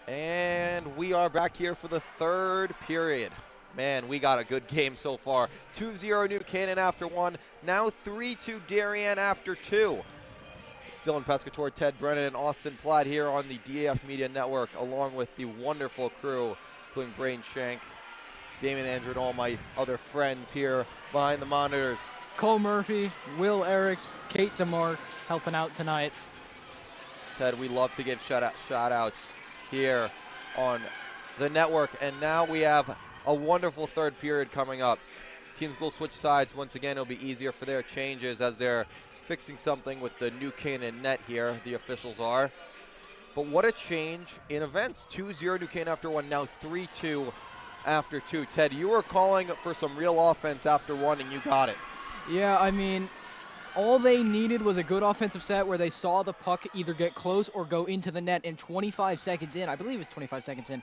And we are back here for the third period. Man, we got a good game so far. 2-0 New Canaan after one. Now 3-2 Darien after two. Still in Pescatore, Ted Brennan and Austin Platt here on the DAF Media Network, along with the wonderful crew, including Brain Shank, Damon Andrew, and all my other friends here behind the monitors. Cole Murphy, Will Eriks, Kate DeMark helping out tonight. Ted, we love to give shout-outs here on the network. And now we have a wonderful third period coming up. Teams will switch sides. Once again, it'll be easier for their changes as they're fixing something with the New Canaan net here, the officials are. But what a change in events. 2-0 New Canaan after one, now 3-2 after two. Ted, you were calling for some real offense after one, and you got it. Yeah, I mean, all they needed was a good offensive set where they saw the puck either get close or go into the net. And 25 seconds in, I believe it was 25 seconds in,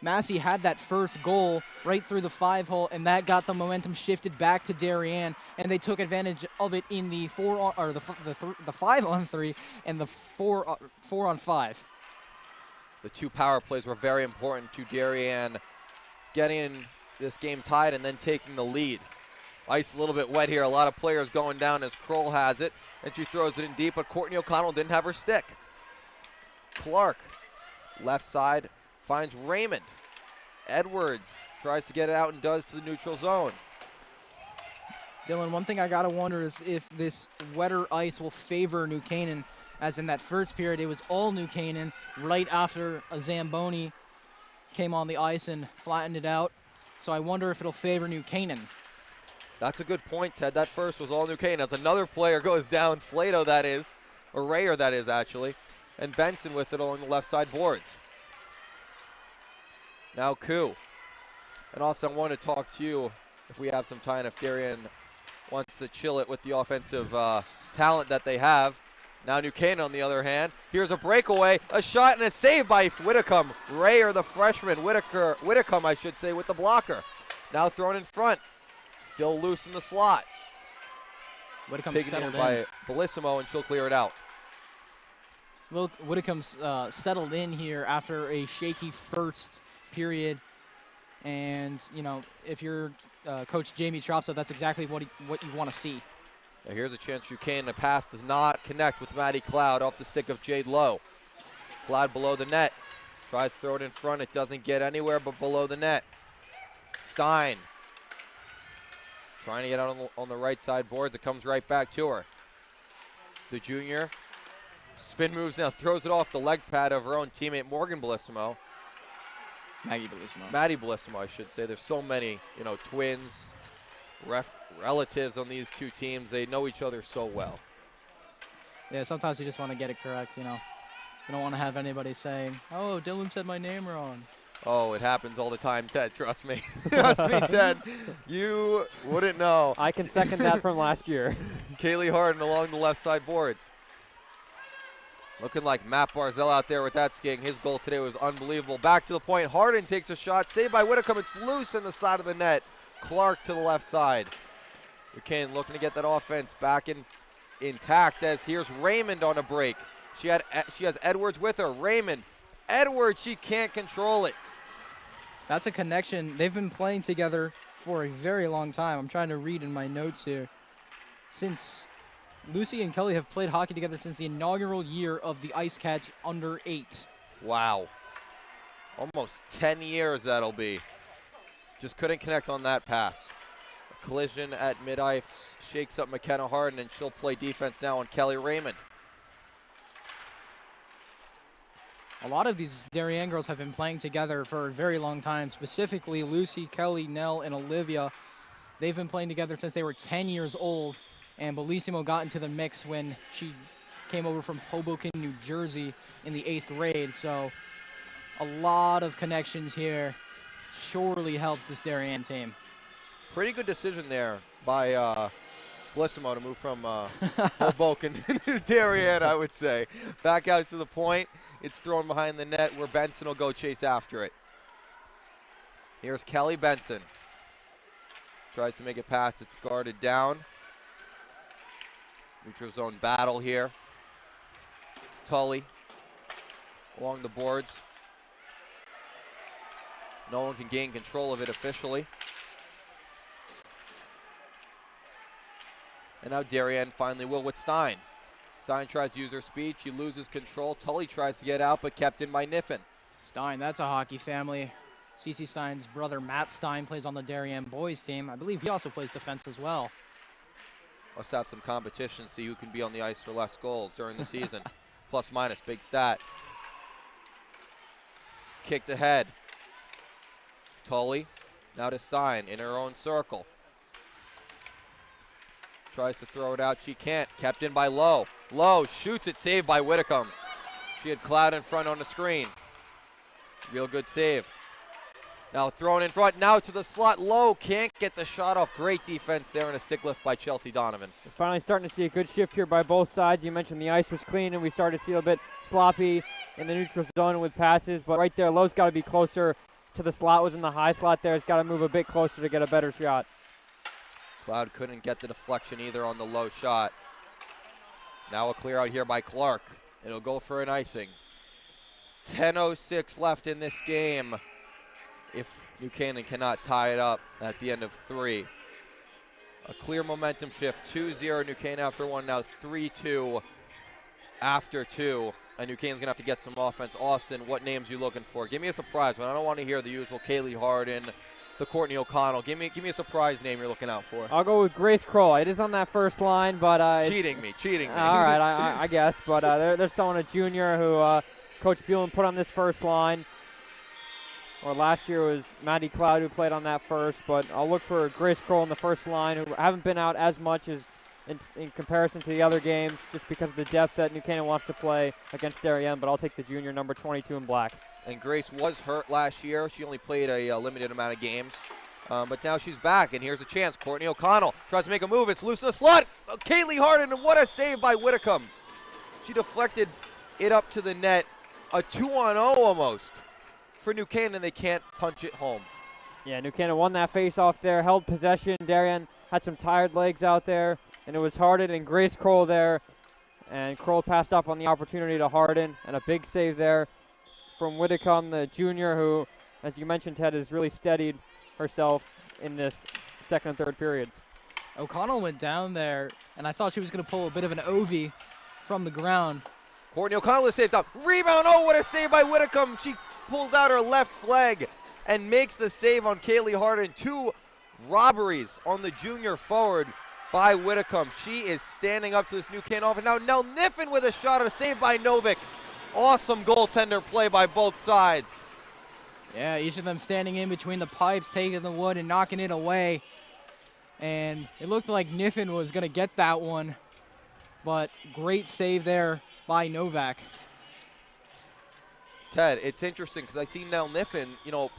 Massey had that first goal right through the 5-hole, and that got the momentum shifted back to Darien, and they took advantage of it in the 5-on-3 and the 4-on-5. The two power plays were very important to Darien getting this game tied and then taking the lead. Ice a little bit wet here. A lot of players going down as Kroll has it, and she throws it in deep, but Courtney O'Connell didn't have her stick. Clark, left side, finds Raymond. Edwards tries to get it out and does to the neutral zone. Dylan, one thing I gotta wonder is if this wetter ice will favor New Canaan, as in that first period it was all New Canaan right after a Zamboni came on the ice and flattened it out. So I wonder if it'll favor New Canaan. That's a good point, Ted. That first was all New Canaan. As another player goes down, Flato that is, or Rayer that is actually, and Benson with it along the left side boards. Now Koo. And also I want to talk to you, if we have some time, if Darien wants to chill it with the offensive talent that they have. Now New Canaan on the other hand. Here's a breakaway, a shot and a save by Whitcomb. Rayer, the freshman, Whitcomb I should say, with the blocker. Now thrown in front. Still loose in the slot. Whitcomb's taken in by Bellissimo, and she'll clear it out. Whitcomb's settled in here after a shaky first period, and you know, if you're Coach Jamie Tropsa, that's exactly what you want to see. Now here's a chance you can. The pass does not connect with Maddie Cloud off the stick of Jade Lowe. Cloud below the net. Tries to throw it in front. It doesn't get anywhere but below the net. Stein trying to get out on the right side boards. It comes right back to her. The junior spin moves now, throws it off the leg pad of her own teammate Morgan Bellissimo. Maddie Bellissimo, I should say. There's so many, you know, twins, relatives on these two teams. They know each other so well. Yeah, sometimes you just want to get it correct, you know. You don't want to have anybody saying, oh, Dylan said my name wrong. Oh, it happens all the time, Ted. Trust me. Trust me, Ted. You wouldn't know. I can second that from last year. Kaylee Harden along the left side boards. Looking like Matt Barzell out there with that skiing. His goal today was unbelievable. Back to the point. Harden takes a shot. Saved by Whitcomb. It's loose in the side of the net. Clark to the left side. McCain looking to get that offense back intact as here's Raymond on a break. She has Edwards with her. Raymond. Edwards, she can't control it. That's a connection. They've been playing together for a very long time. I'm trying to read in my notes here. Since Lucy and Kelly have played hockey together since the inaugural year of the Ice Cats under-8. Wow. Almost 10 years that'll be. Just couldn't connect on that pass. A collision at mid-ice shakes up McKenna Harden, and she'll play defense now on Kelly Raymond. A lot of these Darien girls have been playing together for a very long time, specifically Lucy, Kelly, Nell, and Olivia. They've been playing together since they were 10 years old, and Bellissimo got into the mix when she came over from Hoboken, New Jersey in the 8th grade. So a lot of connections here surely helps this Darien team. Pretty good decision there by Bellissimo to move from Hoboken to Darien, I would say. Back out to the point. It's thrown behind the net where Benson will go chase after it. Here's Kelly Benson. Tries to make it pass. It's guarded down. Neutral zone battle here. Tully along the boards. No one can gain control of it officially. And now Darien finally will with Stein. Stein tries to use her speed. She loses control. Tully tries to get out, but kept in by Niffen. Stein, that's a hockey family. CC Stein's brother Matt Stein plays on the Darien boys team. I believe he also plays defense as well. Must have some competition, see who can be on the ice for less goals during the season. Plus minus, big stat. Kicked ahead. Tully, now to Stein in her own circle. Tries to throw it out, she can't. Kept in by Lowe. Lowe shoots it, saved by Whitcomb. She had Cloud in front on the screen. Real good save. Now thrown in front, now to the slot. Lowe can't get the shot off. Great defense there and a stick lift by Chelsea Donovan. We're finally starting to see a good shift here by both sides. You mentioned the ice was clean and we started to see a little bit sloppy in the neutral zone with passes, but right there, Lowe's got to be closer to the slot. Was in the high slot there. It's got to move a bit closer to get a better shot. Cloud couldn't get the deflection either on the low shot. Now a clear out here by Clark. It'll go for an icing. 10:06 left in this game if New Canaan cannot tie it up at the end of 3. A clear momentum shift. 2-0 New Canaan after 1, now 3-2 after 2. And New Canaan's going to have to get some offense. Austin, what names you looking for? Give me a surprise one. I don't want to hear the usual Kaylee Harden, the Courtney O'Connell. Give me a surprise name you're looking out for. I'll go with Grace Kroll. It is on that first line, but cheating me. All right, I guess. But there's someone, a junior, who Coach Buellen put on this first line. Or last year was Maddie Cloud who played on that first. But I'll look for Grace Kroll in the first line, who haven't been out as much as in comparison to the other games, just because of the depth that New Canaan wants to play against Darien. But I'll take the junior, number 22 in black. And Grace was hurt last year. She only played a limited amount of games. But now she's back, and here's a chance. Courtney O'Connell tries to make a move. It's loose in the slot. Kaylee Harden, and what a save by Whitcomb. She deflected it up to the net. A 2-on-0 almost for New Canaan. They can't punch it home. Yeah, New Canaan won that face-off there, held possession. Darien had some tired legs out there, and it was Harden and Grace Kroll there. And Kroll passed up on the opportunity to Harden, and a big save there from Whitcomb, the junior, who, as you mentioned, Ted, has really steadied herself in this second and third periods. O'Connell went down there, and I thought she was going to pull a bit of an Ovi from the ground. Courtney O'Connell is saved up. Rebound, oh, what a save by Whitcomb. She pulls out her left leg and makes the save on Kaylee Harden. 2 robberies on the junior forward by Whitcomb. She is standing up to this New Canaan offense. Now Nell Niffen with a shot, a save by Novick. Awesome goaltender play by both sides. Yeah, each of them standing in between the pipes, taking the wood and knocking it away. And it looked like Niffen was going to get that one, but great save there by Novak. Ted, it's interesting because I see Nell Niffen,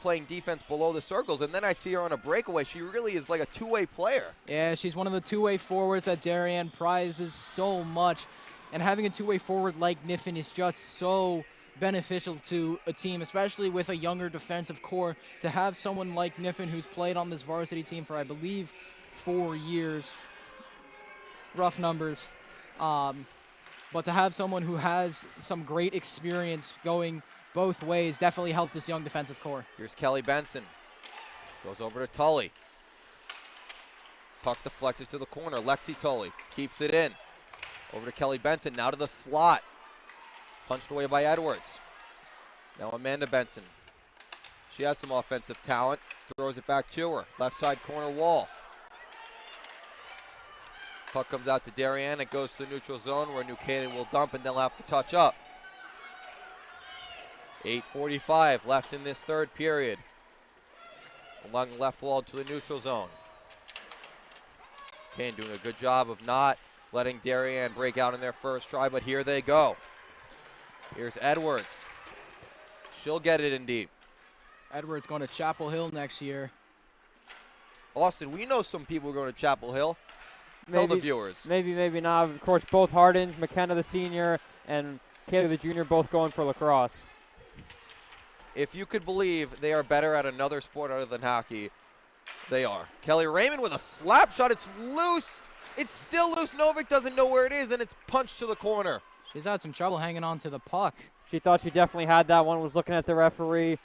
playing defense below the circles, and then I see her on a breakaway. She really is like a two-way player. Yeah, she's one of the two-way forwards that Darien prizes so much. And having a two-way forward like Niffen is just so beneficial to a team, especially with a younger defensive core. To have someone like Niffen, who's played on this varsity team for, I believe, 4 years. Rough numbers. But to have someone who has some great experience going both ways definitely helps this young defensive core. Here's Kelly Benson. Goes over to Tully. Puck deflected to the corner. Lexi Tully keeps it in. Over to Kelly Benson, now to the slot. Punched away by Edwards. Now Amanda Benson. She has some offensive talent. Throws it back to her. Left side corner wall. Puck comes out to Darien. It goes to the neutral zone where New Canaan will dump, and they'll have to touch up. 8:45 left in this third period. Along the left wall to the neutral zone. Canaan doing a good job of not letting Darien break out in their first try, but here they go. Here's Edwards. She'll get it in deep. Edwards going to Chapel Hill next year. Austin, we know some people who are going to Chapel Hill. Tell the viewers. Maybe not. Of course, both Hardens, McKenna the senior, and Kaylee the junior, both going for lacrosse. If you could believe they are better at another sport other than hockey, they are. Kelly Raymond with a slap shot. It's loose. It's still loose. Novick doesn't know where it is, and it's punched to the corner. She's had some trouble hanging on to the puck. She thought she definitely had that one, was looking at the referee,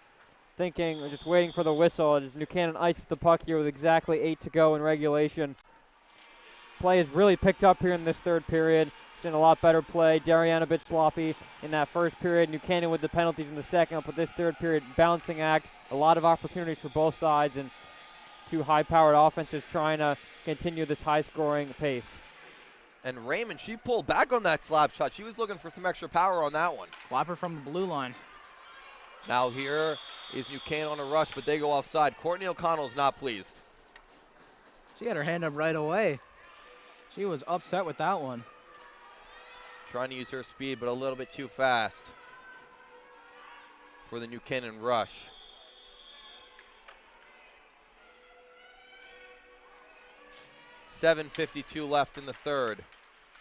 thinking, or just waiting for the whistle. As New Canaan ices the puck here with exactly 8 to go in regulation. Play has really picked up here in this third period. Seen a lot better play. Darien a bit sloppy in that first period. New Canaan with the penalties in the second, but this third period balancing act. A lot of opportunities for both sides, and two high-powered offenses trying to continue this high-scoring pace. And Raymond, she pulled back on that slap shot. She was looking for some extra power on that one. Flapper from the blue line. Now here is New Canaan on a rush, but they go offside. Courtney O'Connell's not pleased. She had her hand up right away. She was upset with that one. Trying to use her speed, but a little bit too fast for the New Canaan rush. .7:52 left in the third.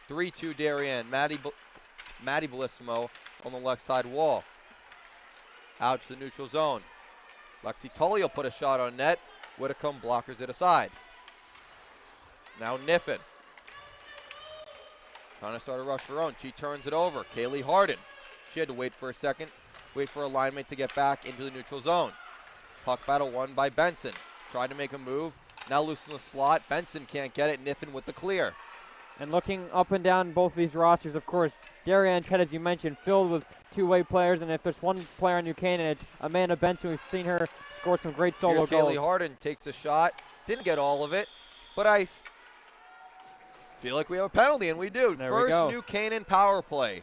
3-2 Darien. Maddie Bellissimo on the left side wall. Out to the neutral zone. Lexi Tully will put a shot on net. Whitcomb blockers it aside. Now Niffen. Trying to start a rush of her own. She turns it over. Kaylee Harden. She had to wait for a second. Wait for alignment to get back into the neutral zone. Puck battle won by Benson. Tried to make a move. Now loose in the slot. Benson can't get it. Niffen with the clear. And looking up and down both these rosters, of course, Darien Chet, as you mentioned, filled with two-way players. And if there's one player on New Canaan, it's Amanda Benson. We've seen her score some great solo Here's goals. Kaylee Harden takes a shot. Didn't get all of it, but I feel like we have a penalty, and we do. There First we go. New Canaan power play.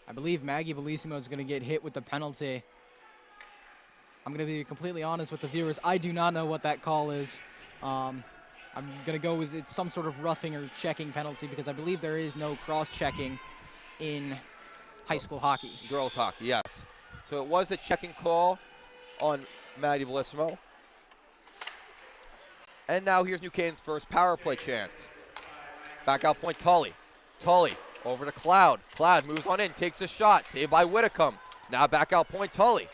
I believe Maggie Bellissimo is going to get hit with the penalty. I'm going to be completely honest with the viewers. I do not know what that call is. I'm going to go with it's some sort of roughing or checking penalty because I believe there is no cross-checking in high school hockey. Girls hockey, yes. So it was a checking call on Maddie Bellissimo. And now here's New Canaan's first power play chance. Back out point Tully. Tully over to Cloud. Cloud moves on in, takes a shot. Saved by Whitcomb. Now back out point Tully.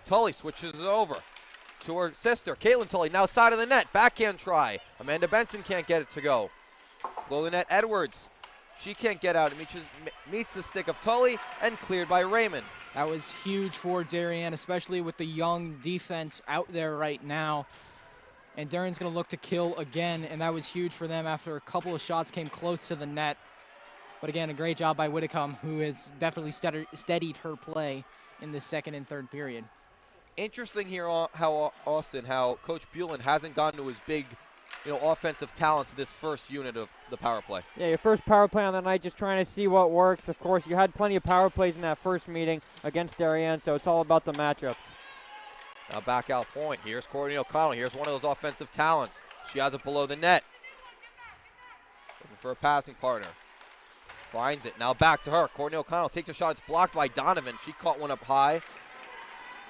Tully switches it over to her sister, Caitlin Tully. Now side of the net. Backhand try. Amanda Benson can't get it to go. Below the net, Edwards. She can't get out. It meets the stick of Tully and cleared by Raymond. That was huge for Darien, especially with the young defense out there right now. And Darien's going to look to kill again, and that was huge for them after a couple of shots came close to the net. But again, a great job by Whitcomb, who has definitely steadied her play in the second and third period. Interesting here how Coach Buellin hasn't gone to his big, offensive talents in this first unit of the power play. Yeah, your first power play on the night, just trying to see what works. Of course, you had plenty of power plays in that first meeting against Darien, so it's all about the matchups. Now back out point. Here's Courtney O'Connell. Here's one of those offensive talents. She has it below the net. Looking for a passing partner. Finds it. Now back to her. Courtney O'Connell takes a shot. It's blocked by Donovan. She caught one up high.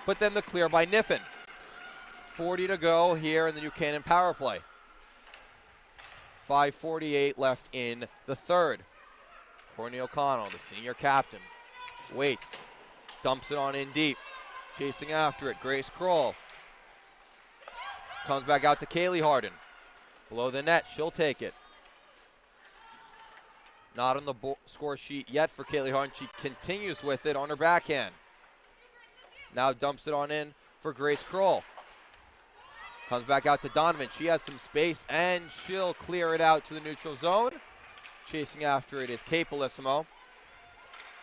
But then the clear by Niffen. 40 to go here in the New Canaan power play. 5:48 left in the third. Courtney O'Connell, the senior captain, waits. Dumps it on in deep. Chasing after it, Grace Kroll. Comes back out to Kaylee Harden. Below the net, she'll take it. Not on the score sheet yet for Kaylee Harden. She continues with it on her backhand. Now dumps it on in for Grace Kroll. Comes back out to Donovan. She has some space, and she'll clear it out to the neutral zone. Chasing after it is Kate Bellissimo.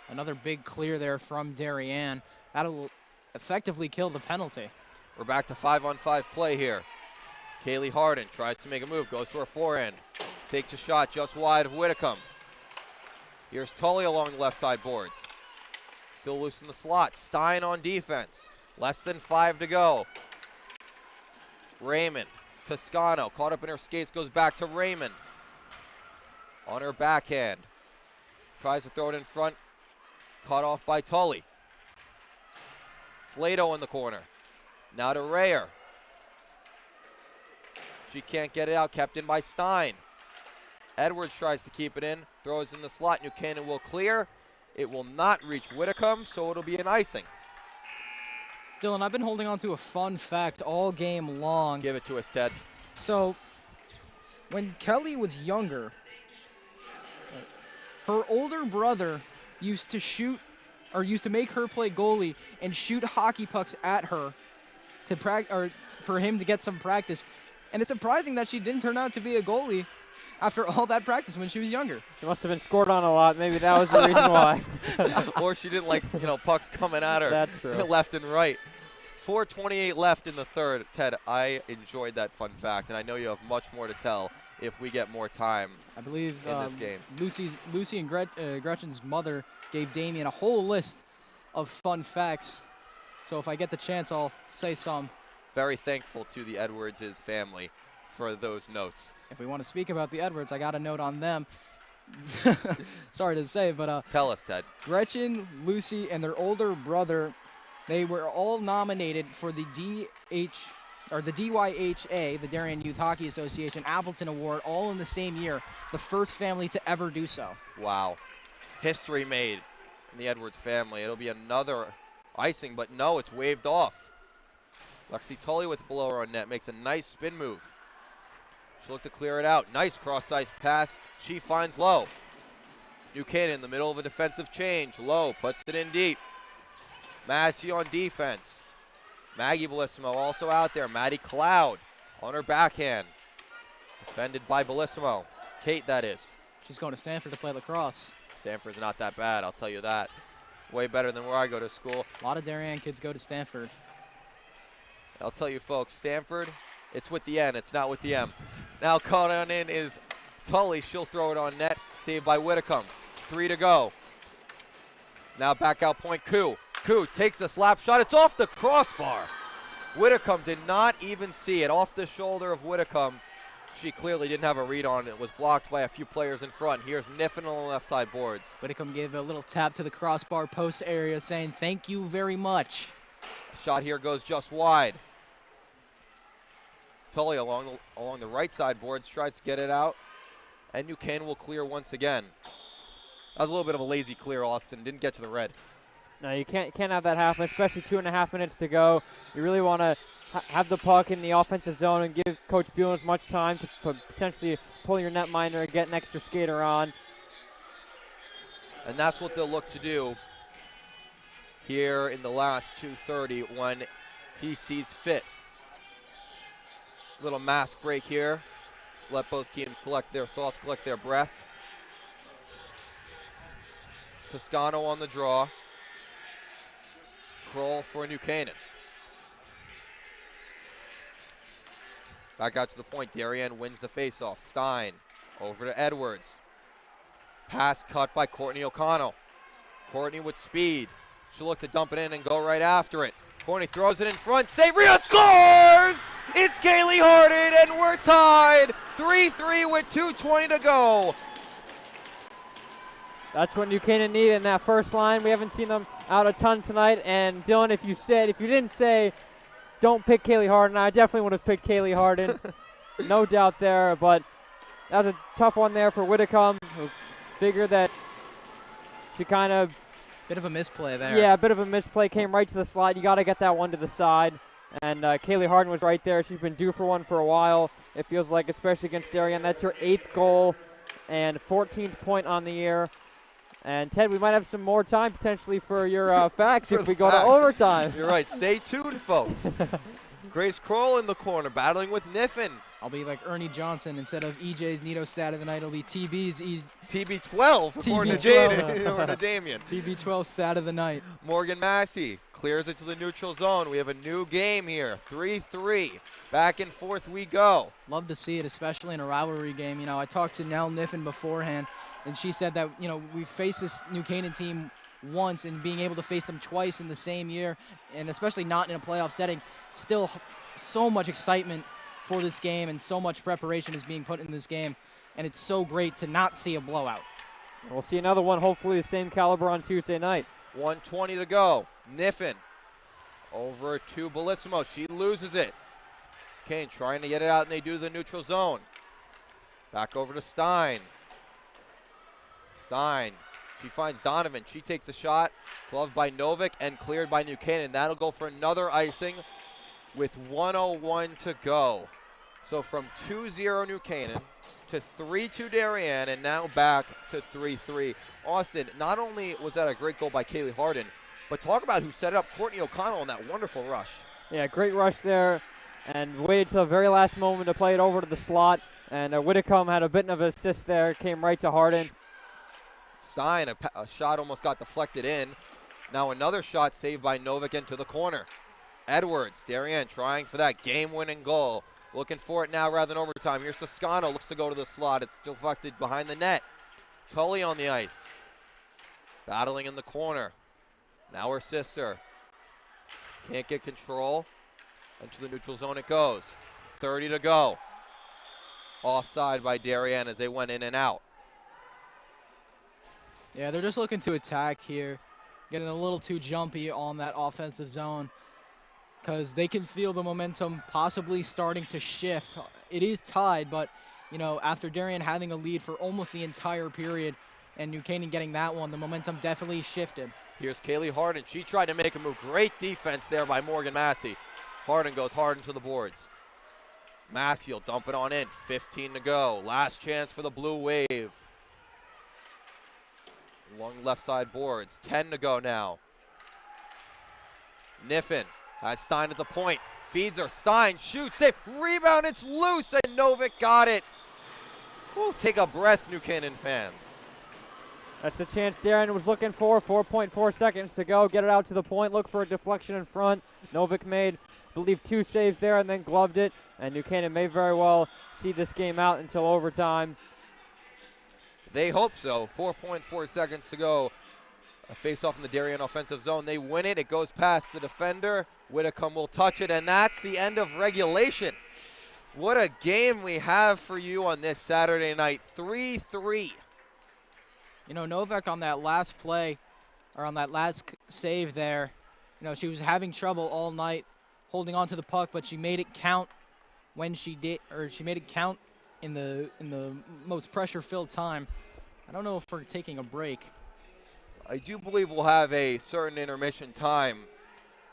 Another big clear there from Darien. That'll effectively kill the penalty. We're back to 5-on-5 play here. Kaylee Harden tries to make a move, goes to her forehand. Takes a shot just wide of Whitcomb. Here's Tully along the left side boards. Still loose in the slot. Stein on defense. Less than 5 to go. Raymond. Toscano caught up in her skates, goes back to Raymond. On her backhand. Tries to throw it in front. Caught off by Tully. Flato in the corner. Now to Rayer. She can't get it out. Kept in by Stein. Edwards tries to keep it in. Throws in the slot. New Canaan will clear. It will not reach Whitcomb, so it'll be an icing. Dylan, I've been holding on to a fun fact all game long. Give it to us, Ted. So, when Kelly was younger, Her older brother used to make her play goalie and shoot hockey pucks at her for him to get some practice. And it's surprising that she didn't turn out to be a goalie after all that practice when she was younger. She must have been scored on a lot. Maybe that was the reason why. Or she didn't like, pucks coming at her. That's true. Left and right. 4:28 left in the third. Ted, I enjoyed that fun fact, and I know you have much more to tell if we get more time. I believe in this game. Lucy and Gretchen's mother gave Damien a whole list of fun facts. So if I get the chance, I'll say some. Very thankful to the Edwards' family for those notes. If we want to speak about the Edwards, I got a note on them. Sorry to say, but tell us, Ted. Gretchen, Lucy, and their older brother, they were all nominated for the DYHA, the Darien Youth Hockey Association Appleton Award, all in the same year. The first family to ever do so. Wow. History made in the Edwards family. It'll be another icing, but no, it's waved off. Lexi Tully with blower on net makes a nice spin move. She'll look to clear it out. Nice cross-ice pass. She finds Lowe. New Canaan in the middle of a defensive change. Lowe puts it in deep. Massey on defense. Maggie Bellissimo also out there. Maddie Cloud on her backhand. Defended by Bellissimo. Kate, that is. She's going to Stanford to play lacrosse. Stanford's not that bad, I'll tell you that. Way better than where I go to school. A lot of Darien kids go to Stanford. I'll tell you folks, Stanford, it's with the N, it's not with the M. Now caught on in is Tully. She'll throw it on net. Saved by Whitcomb. 3 to go. Now back out point Koo. Koo takes a slap shot. It's off the crossbar. Whitcomb did not even see it. Off the shoulder of Whitcomb. She clearly didn't have a read on it. It was blocked by a few players in front. Here's Niffen on the left side boards. Whitcomb gave a little tap to the crossbar post area saying thank you very much. Shot here goes just wide. Tully along the right side boards tries to get it out. And New Canaan will clear once again. That was a little bit of a lazy clear, Austin. Didn't get to the red. No, you can't have that happen, especially 2.5 minutes to go. You really want to have the puck in the offensive zone and give Coach Buell as much time to potentially pull your netminder and get an extra skater on. And that's what they'll look to do here in the last 2:30 when he sees fit. Little mask break here. Let both teams collect their thoughts, collect their breath. Toscano on the draw. Kroll for New Canaan. Back out to the point. Darien wins the faceoff. Stein over to Edwards. Pass cut by Courtney O'Connell. Courtney with speed. She'll look to dump it in and go right after it. Courtney throws it in front. Saveria scores! It's Kaylee Harden, and we're tied. 3-3 with 2:20 to go. That's what New Canaan needed in that first line. We haven't seen them out a ton tonight. And Dylan, if you didn't say don't pick Kaylee Harden, I definitely would have picked Kaylee Harden. No doubt there. But that was a tough one there for Whitcomb, who figured that she kind of... Bit of a misplay there. Yeah, a bit of a misplay. Came right to the slot. You got to get that one to the side. And Kaylee Harden was right there. She's been due for one for a while, it feels like, especially against Darien. That's her 8th goal and 14th point on the year. And, Ted, we might have some more time potentially for your facts if we go to overtime. You're right. Stay tuned, folks. Grace Kroll in the corner battling with Niffen. I'll be like Ernie Johnson. Instead of EJ's Nito stat of the night, it'll be TB's TB12 according to Jaden or to Damien. TB12 stat of the night. Morgan Massey clears it to the neutral zone. We have a new game here. 3-3. Back and forth we go. Love to see it, especially in a rivalry game. You know, I talked to Nell Niffen beforehand, and she said that, you know, we faced this New Canaan team once, and being able to face them twice in the same year, and especially not in a playoff setting, still so much excitement for this game, and so much preparation is being put in this game, and it's so great to not see a blowout. We'll see another one, hopefully the same caliber on Tuesday night. 1:20 to go. Niffen over to Bellissimo. She loses it. Kane trying to get it out, and they do the neutral zone. Back over to Stein. Stein. She finds Donovan. She takes a shot. Gloved by Novick and cleared by New Canaan. That'll go for another icing with 1:01 to go. So from 2-0 New Canaan to 3-2 Darien, and now back to 3-3. Austin, not only was that a great goal by Kaylee Harden, but talk about who set it up, Courtney O'Connell in that wonderful rush. Yeah, great rush there, and waited till the very last moment to play it over to the slot. And Whitcomb had a bit of an assist there, came right to Harden. Stein, a shot almost got deflected in. Now another shot saved by Novik into the corner. Edwards, Darien trying for that game-winning goal. Looking for it now rather than overtime. Here's Toscano, looks to go to the slot. It's deflected behind the net. Tully on the ice. Battling in the corner. Now her sister. Can't get control. Into the neutral zone it goes. 30 to go. Offside by Darien as they went in and out. Yeah, they're just looking to attack here. Getting a little too jumpy on that offensive zone, because they can feel the momentum possibly starting to shift. It is tied, but, you know, after Darien having a lead for almost the entire period and New Canaan getting that one, the momentum definitely shifted. Here's Kaylee Harden. She tried to make a move. Great defense there by Morgan Massey. Harden goes hard into the boards. Massey will dump it on in. 15 to go. Last chance for the Blue Wave. Along left side boards. 10 to go now. Niffen has Stein at the point. Feeds her. Stein shoots. Save. Rebound. It's loose. And Novik got it. Woo, take a breath, New Canaan fans. That's the chance Darien was looking for. 4.4 seconds to go. Get it out to the point. Look for a deflection in front. Novik made, I believe, 2 saves there and then gloved it. And New Canaan may very well see this game out until overtime. They hope so. 4.4 seconds to go. A face-off in the Darien offensive zone. They win it. It goes past the defender. Whitcomb will touch it, and that's the end of regulation. What a game we have for you on this Saturday night. 3-3. You know, Novak on that last play, or on that last save there, you know, she was having trouble all night holding on to the puck, but she made it count when she did, or she made it count in the most pressure-filled time. I don't know if we're taking a break. I do believe we'll have a certain intermission time,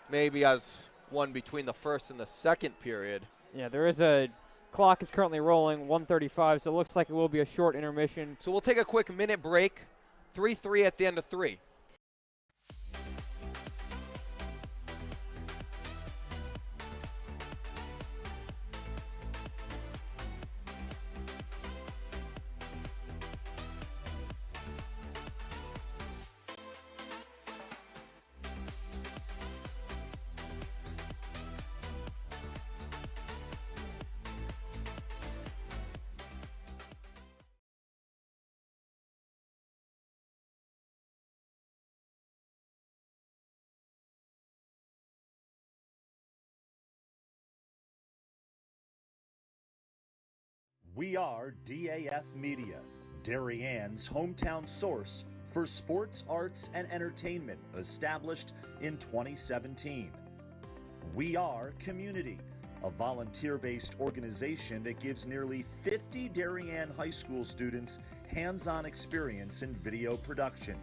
maybe as one between the first and the second period. Yeah, there is a clock is currently rolling, 1:35, so it looks like it will be a short intermission. So we'll take a quick minute break. 3-3 at the end of 3. We are DAF Media, Darien's hometown source for sports, arts, and entertainment, established in 2017. We are Community, a volunteer-based organization that gives nearly 50 Darien High School students hands-on experience in video production.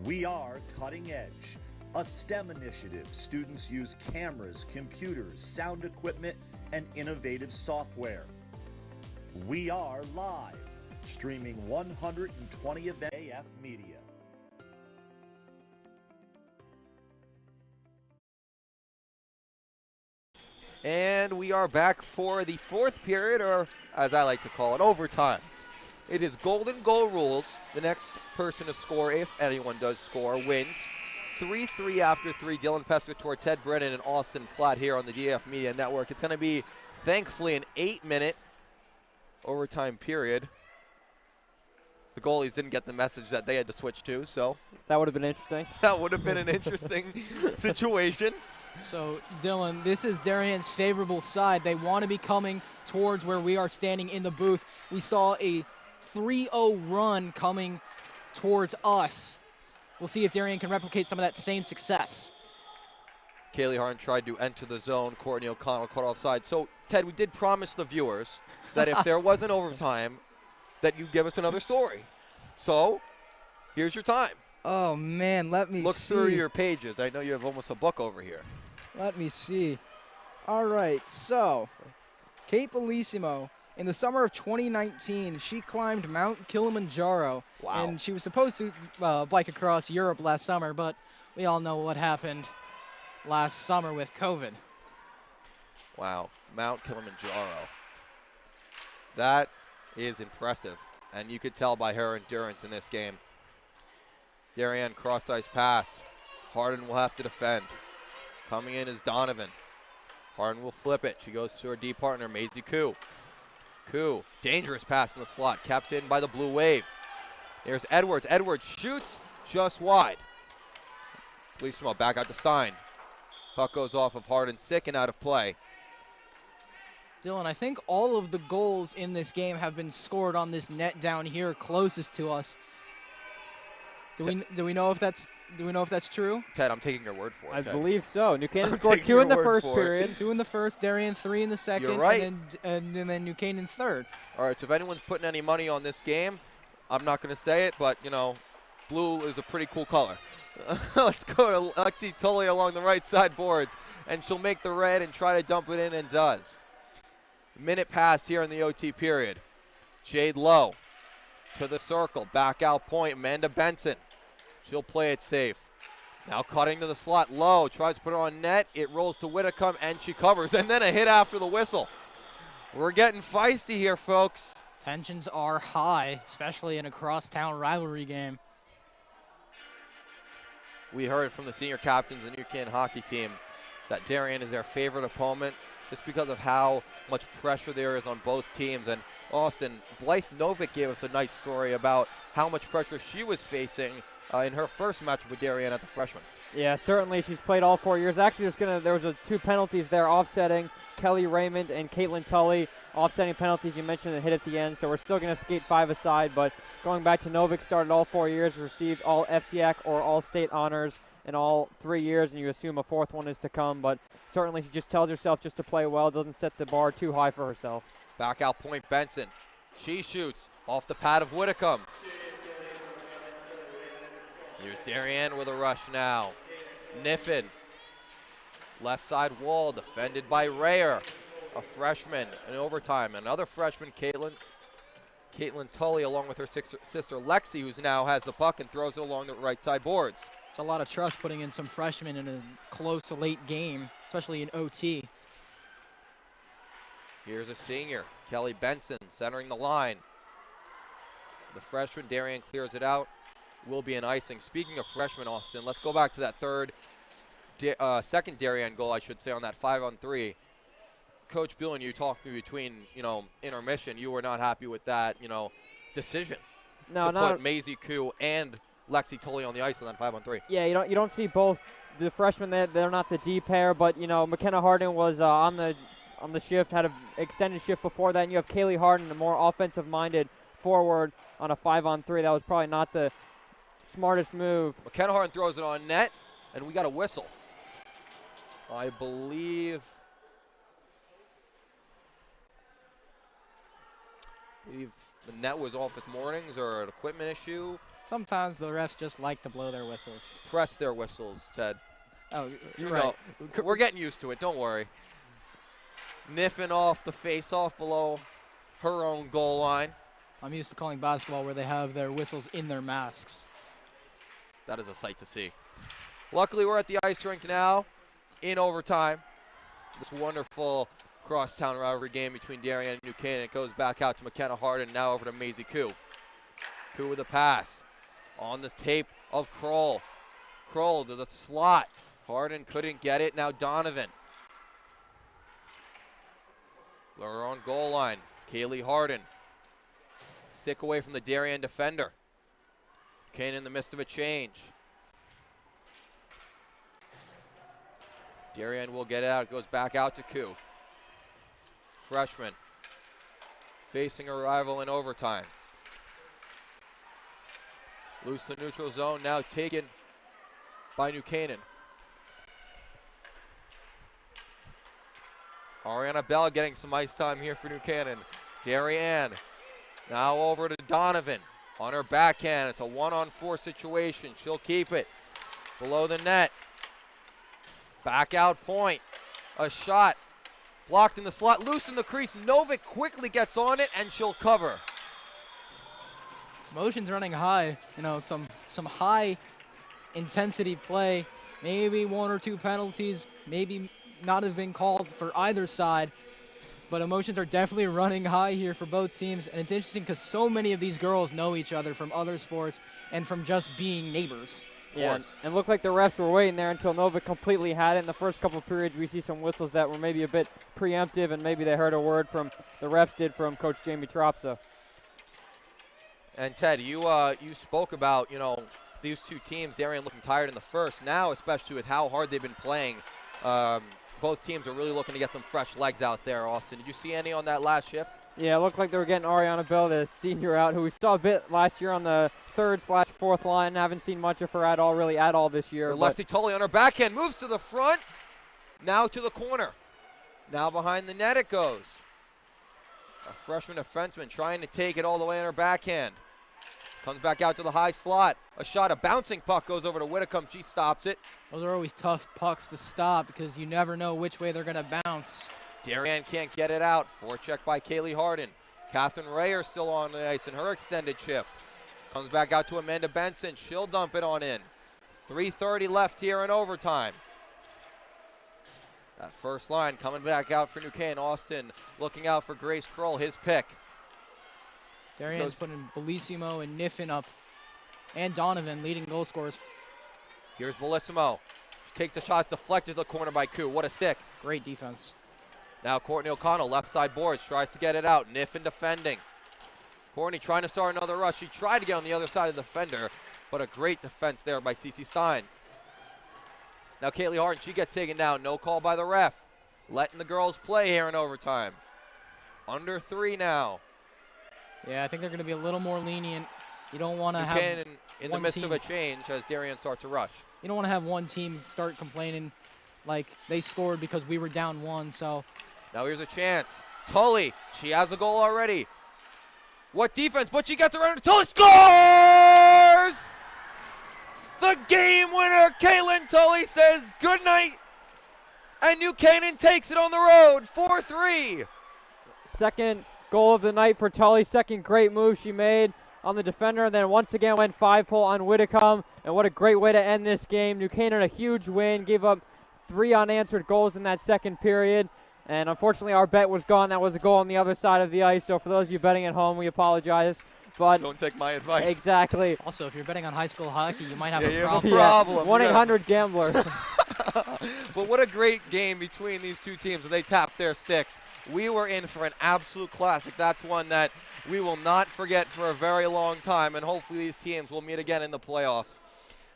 We are Cutting Edge, a STEM initiative. Students use cameras, computers, sound equipment, and innovative software. We are live, streaming 120 events. AF Media. And we are back for the fourth period, or as I like to call it, overtime. It is golden goal rules. The next person to score, if anyone does score, wins. 3-3 after 3. Dylan Pescator, Ted Brennan, and Austin Platt here on the DAF Media Network. It's going to be, thankfully, an 8-minute overtime period. The goalies didn't get the message that they had to switch to, so that would have been interesting. That would have been an interesting situation. So, Dylan, this is Darien's favorable side. They want to be coming towards where we are standing in the booth. We saw a 3-0 run coming towards us. We'll see if Darien can replicate some of that same success. Kaylee Harden tried to enter the zone. Courtney O'Connell caught offside. So, Ted, we did promise the viewers that if there was an overtime, that you'd give us another story. So, here's your time. Oh, man, let me see. Look through your pages. I know you have almost a book over here. Let me see. All right, so Kate Bellissimo, in the summer of 2019, she climbed Mount Kilimanjaro. Wow. And she was supposed to bike across Europe last summer, but we all know what happened last summer with COVID. Wow, Mount Kilimanjaro. That is impressive, and you could tell by her endurance in this game. Darien cross-ice pass. Harden will have to defend. Coming in is Donovan. Harden will flip it. She goes to her D partner, Maisie Koo. Koo, dangerous pass in the slot, kept in by the Blue Wave. There's Edwards. Edwards shoots just wide. Bellissimo back out to Stein. Puck goes off of Harden, sick and out of play. Dylan, I think all of the goals in this game have been scored on this net down here closest to us. Do we know if that's true? Ted, I'm taking your word for it. I Ted. believe so. New Canaan scored 2 in the first period. 2 in the first, Darien 3 in the second. You're right. And then New Canaan third. All right, so if anyone's putting any money on this game, I'm not going to say it, but, you know, blue is a pretty cool color. Let's go to Lexi Tully along the right side boards, and she'll make the red and try to dump it in, and does. Minute pass here in the OT period. Jade Lowe to the circle, back out point, Amanda Benson. She'll play it safe. Now cutting to the slot, Lowe tries to put it on net. It rolls to Whitcomb, and she covers, and then a hit after the whistle. We're getting feisty here, folks. Tensions are high, especially in a crosstown rivalry game. We heard from the senior captains of the New Canaan hockey team that Darien is their favorite opponent just because of how much pressure there is on both teams. And Austin, Blythe Novick gave us a nice story about how much pressure she was facing in her first match with Darien as a freshman. Yeah, certainly. She's played all 4 years. Actually, there was 2 penalties there offsetting. Kelly Raymond and Caitlin Tully offsetting penalties. You mentioned the hit at the end, so we're still going to skate 5 aside. But going back to Novick, started all 4 years, received all FCAC or all state honors in all 3 years, and you assume a 4th one is to come. But certainly she just tells herself just to play well, doesn't set the bar too high for herself. Back out point Benson. She shoots off the pad of Whitcomb. Here's Darien with a rush now. Niffin. Left side wall defended by Rayer. A freshman in overtime. Another freshman, Caitlin Tully, along with her sister Lexi, who now has the puck and throws it along the right side boards. It's a lot of trust putting in some freshmen in a close late game, especially in OT. Here's a senior, Kelly Benson, centering the line. The freshman, Darien clears it out. Will be an icing. Speaking of freshmen, Austin, let's go back to that second Darien goal, I should say, on that 5-on-3. Coach Bill and you talked between, intermission. You were not happy with that, decision. No, to put Maisie Koo and Lexi Tully on the ice on that 5-on-3. Yeah, you don't see both the freshmen. They're not the D pair, but McKenna Harden was on the shift, had an extended shift before that, and you have Kaylee Harden, the more offensive-minded forward, on a 5-on-3. That was probably not the smartest move. McKenna Harden throws it on net, and we got a whistle. I believe the net was off this morning's or an equipment issue. Sometimes the refs just like to blow their whistles. Press their whistles, Ted. Oh, you right. know. We're getting used to it, don't worry. Niffin off the face-off below her own goal line. I'm used to calling basketball where they have their whistles in their masks. That is a sight to see. Luckily, we're at the ice rink now in overtime. This wonderful crosstown rivalry game between Darien and New Canaan. It goes back out to McKenna Harden, now over to Maisie Koo. Koo with a pass on the tape of Kroll. Kroll to the slot. Harden couldn't get it. Now Donovan. Her own goal line. Kaylee Harden. Stick away from the Darien defender. Kane in the midst of a change. Darien will get it out. It goes back out to Koo. Freshman. Facing a rival in overtime. Loose the neutral zone. Now taken by New Canaan. Ariana Bell getting some ice time here for New Canaan. Darien now over to Donovan on her backhand. It's a 1-on-4 situation. She'll keep it below the net. Back out point. A shot Blocked in the slot, loose in the crease. Novick quickly gets on it, and she'll cover. Motion's running high. You know, some high intensity play. Maybe 1 or 2 penalties. Maybe not have been called for either side. But emotions are definitely running high here for both teams. And it's interesting because so many of these girls know each other from other sports and from just being neighbors. Yeah, and looked like the refs were waiting there until Nova completely had it. In the first couple of periods, we see some whistles that were maybe a bit preemptive, and maybe they heard a word from the refs did from Coach Jamie Tropsa. And Ted, you spoke about, you know, these two teams, Darien looking tired in the first. Now, especially with how hard they've been playing, both teams are really looking to get some fresh legs out there, Austin. Did you see any on that last shift? Yeah, it looked like they were getting Ariana Bell, the senior, out, who we saw a bit last year on the 3rd/4th line. Haven't seen much of her at all this year. Lexi Tully on her backhand, moves to the front, now to the corner. Now behind the net it goes. A freshman defenseman trying to take it all the way on her backhand. Comes back out to the high slot. A shot, a bouncing puck goes over to Whitcomb. She stops it. Those are always tough pucks to stop because you never know which way they're going to bounce. Darien can't get it out. Forecheck by Kaylee Harden. Catherine Rayer still on the ice in her extended shift. Comes back out to Amanda Benson. She'll dump it on in. 3:30 left here in overtime. That first line coming back out for New Canaan. Austin looking out for Grace Kroll, his pick. Darien's putting Bellissimo and Niffen up, and Donovan leading goal scorers. Here's Bellissimo. She takes a shot, it's deflected to the corner by Koo. What a stick. Great defense. Now Courtney O'Connell, left side boards, tries to get it out. Niffen defending. Courtney trying to start another rush. She tried to get on the other side of the defender, but a great defense there by Cece Stein. Now Kaylee Harden, she gets taken down. No call by the ref. Letting the girls play here in overtime. Under 3 now. Yeah, I think they're going to be a little more lenient. You don't want to have in the midst of a change as Darien starts to rush. You don't want to have one team start complaining like they scored because we were down 1. So now here's a chance. Tully, she has a goal already. What defense? But she gets around. Tully scores! The game winner, Kaylin Tully says good night. And New Canaan takes it on the road, 4-3. Second goal of the night for Tully. Second great move she made on the defender. And then once again went 5-pole on Whitcomb. And what a great way to end this game. New Canaan a huge win. Gave up 3 unanswered goals in that second period. And unfortunately our bet was gone. That was a goal on the other side of the ice. So for those of you betting at home, we apologize. But don't take my advice. Exactly. Also, if you're betting on high school hockey, you might have a problem. Yeah, 1-800-GAMBLER. But what a great game between these two teams when they tapped their sticks. We were in for an absolute classic. That's one that we will not forget for a very long time, and hopefully these teams will meet again in the playoffs.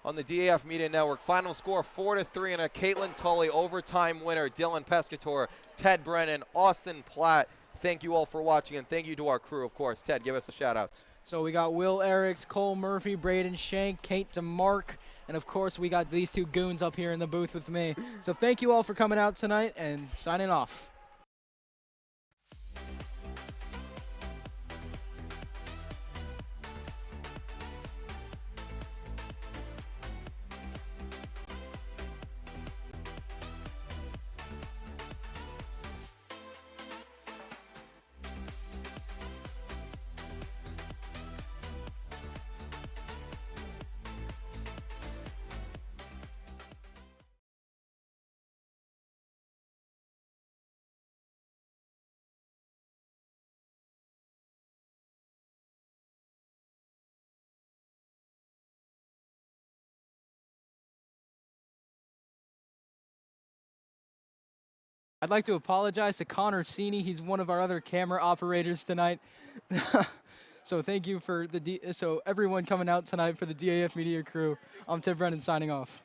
On the DAF Media Network, final score 4-3 and a Caitlin Tully overtime winner. Dylan Pescator, Ted Brennan, Austin Platt. Thank you all for watching, and thank you to our crew, of course. Ted, give us the shout-outs. So we got Will Eriks, Cole Murphy, Braden Shank, Kate DeMark, and of course we got these two goons up here in the booth with me. So thank you all for coming out tonight, and signing off. I'd like to apologize to Connor Sini. He's one of our other camera operators tonight. So thank you for so everyone coming out tonight for the DAF Media crew. I'm Ted Brennan signing off.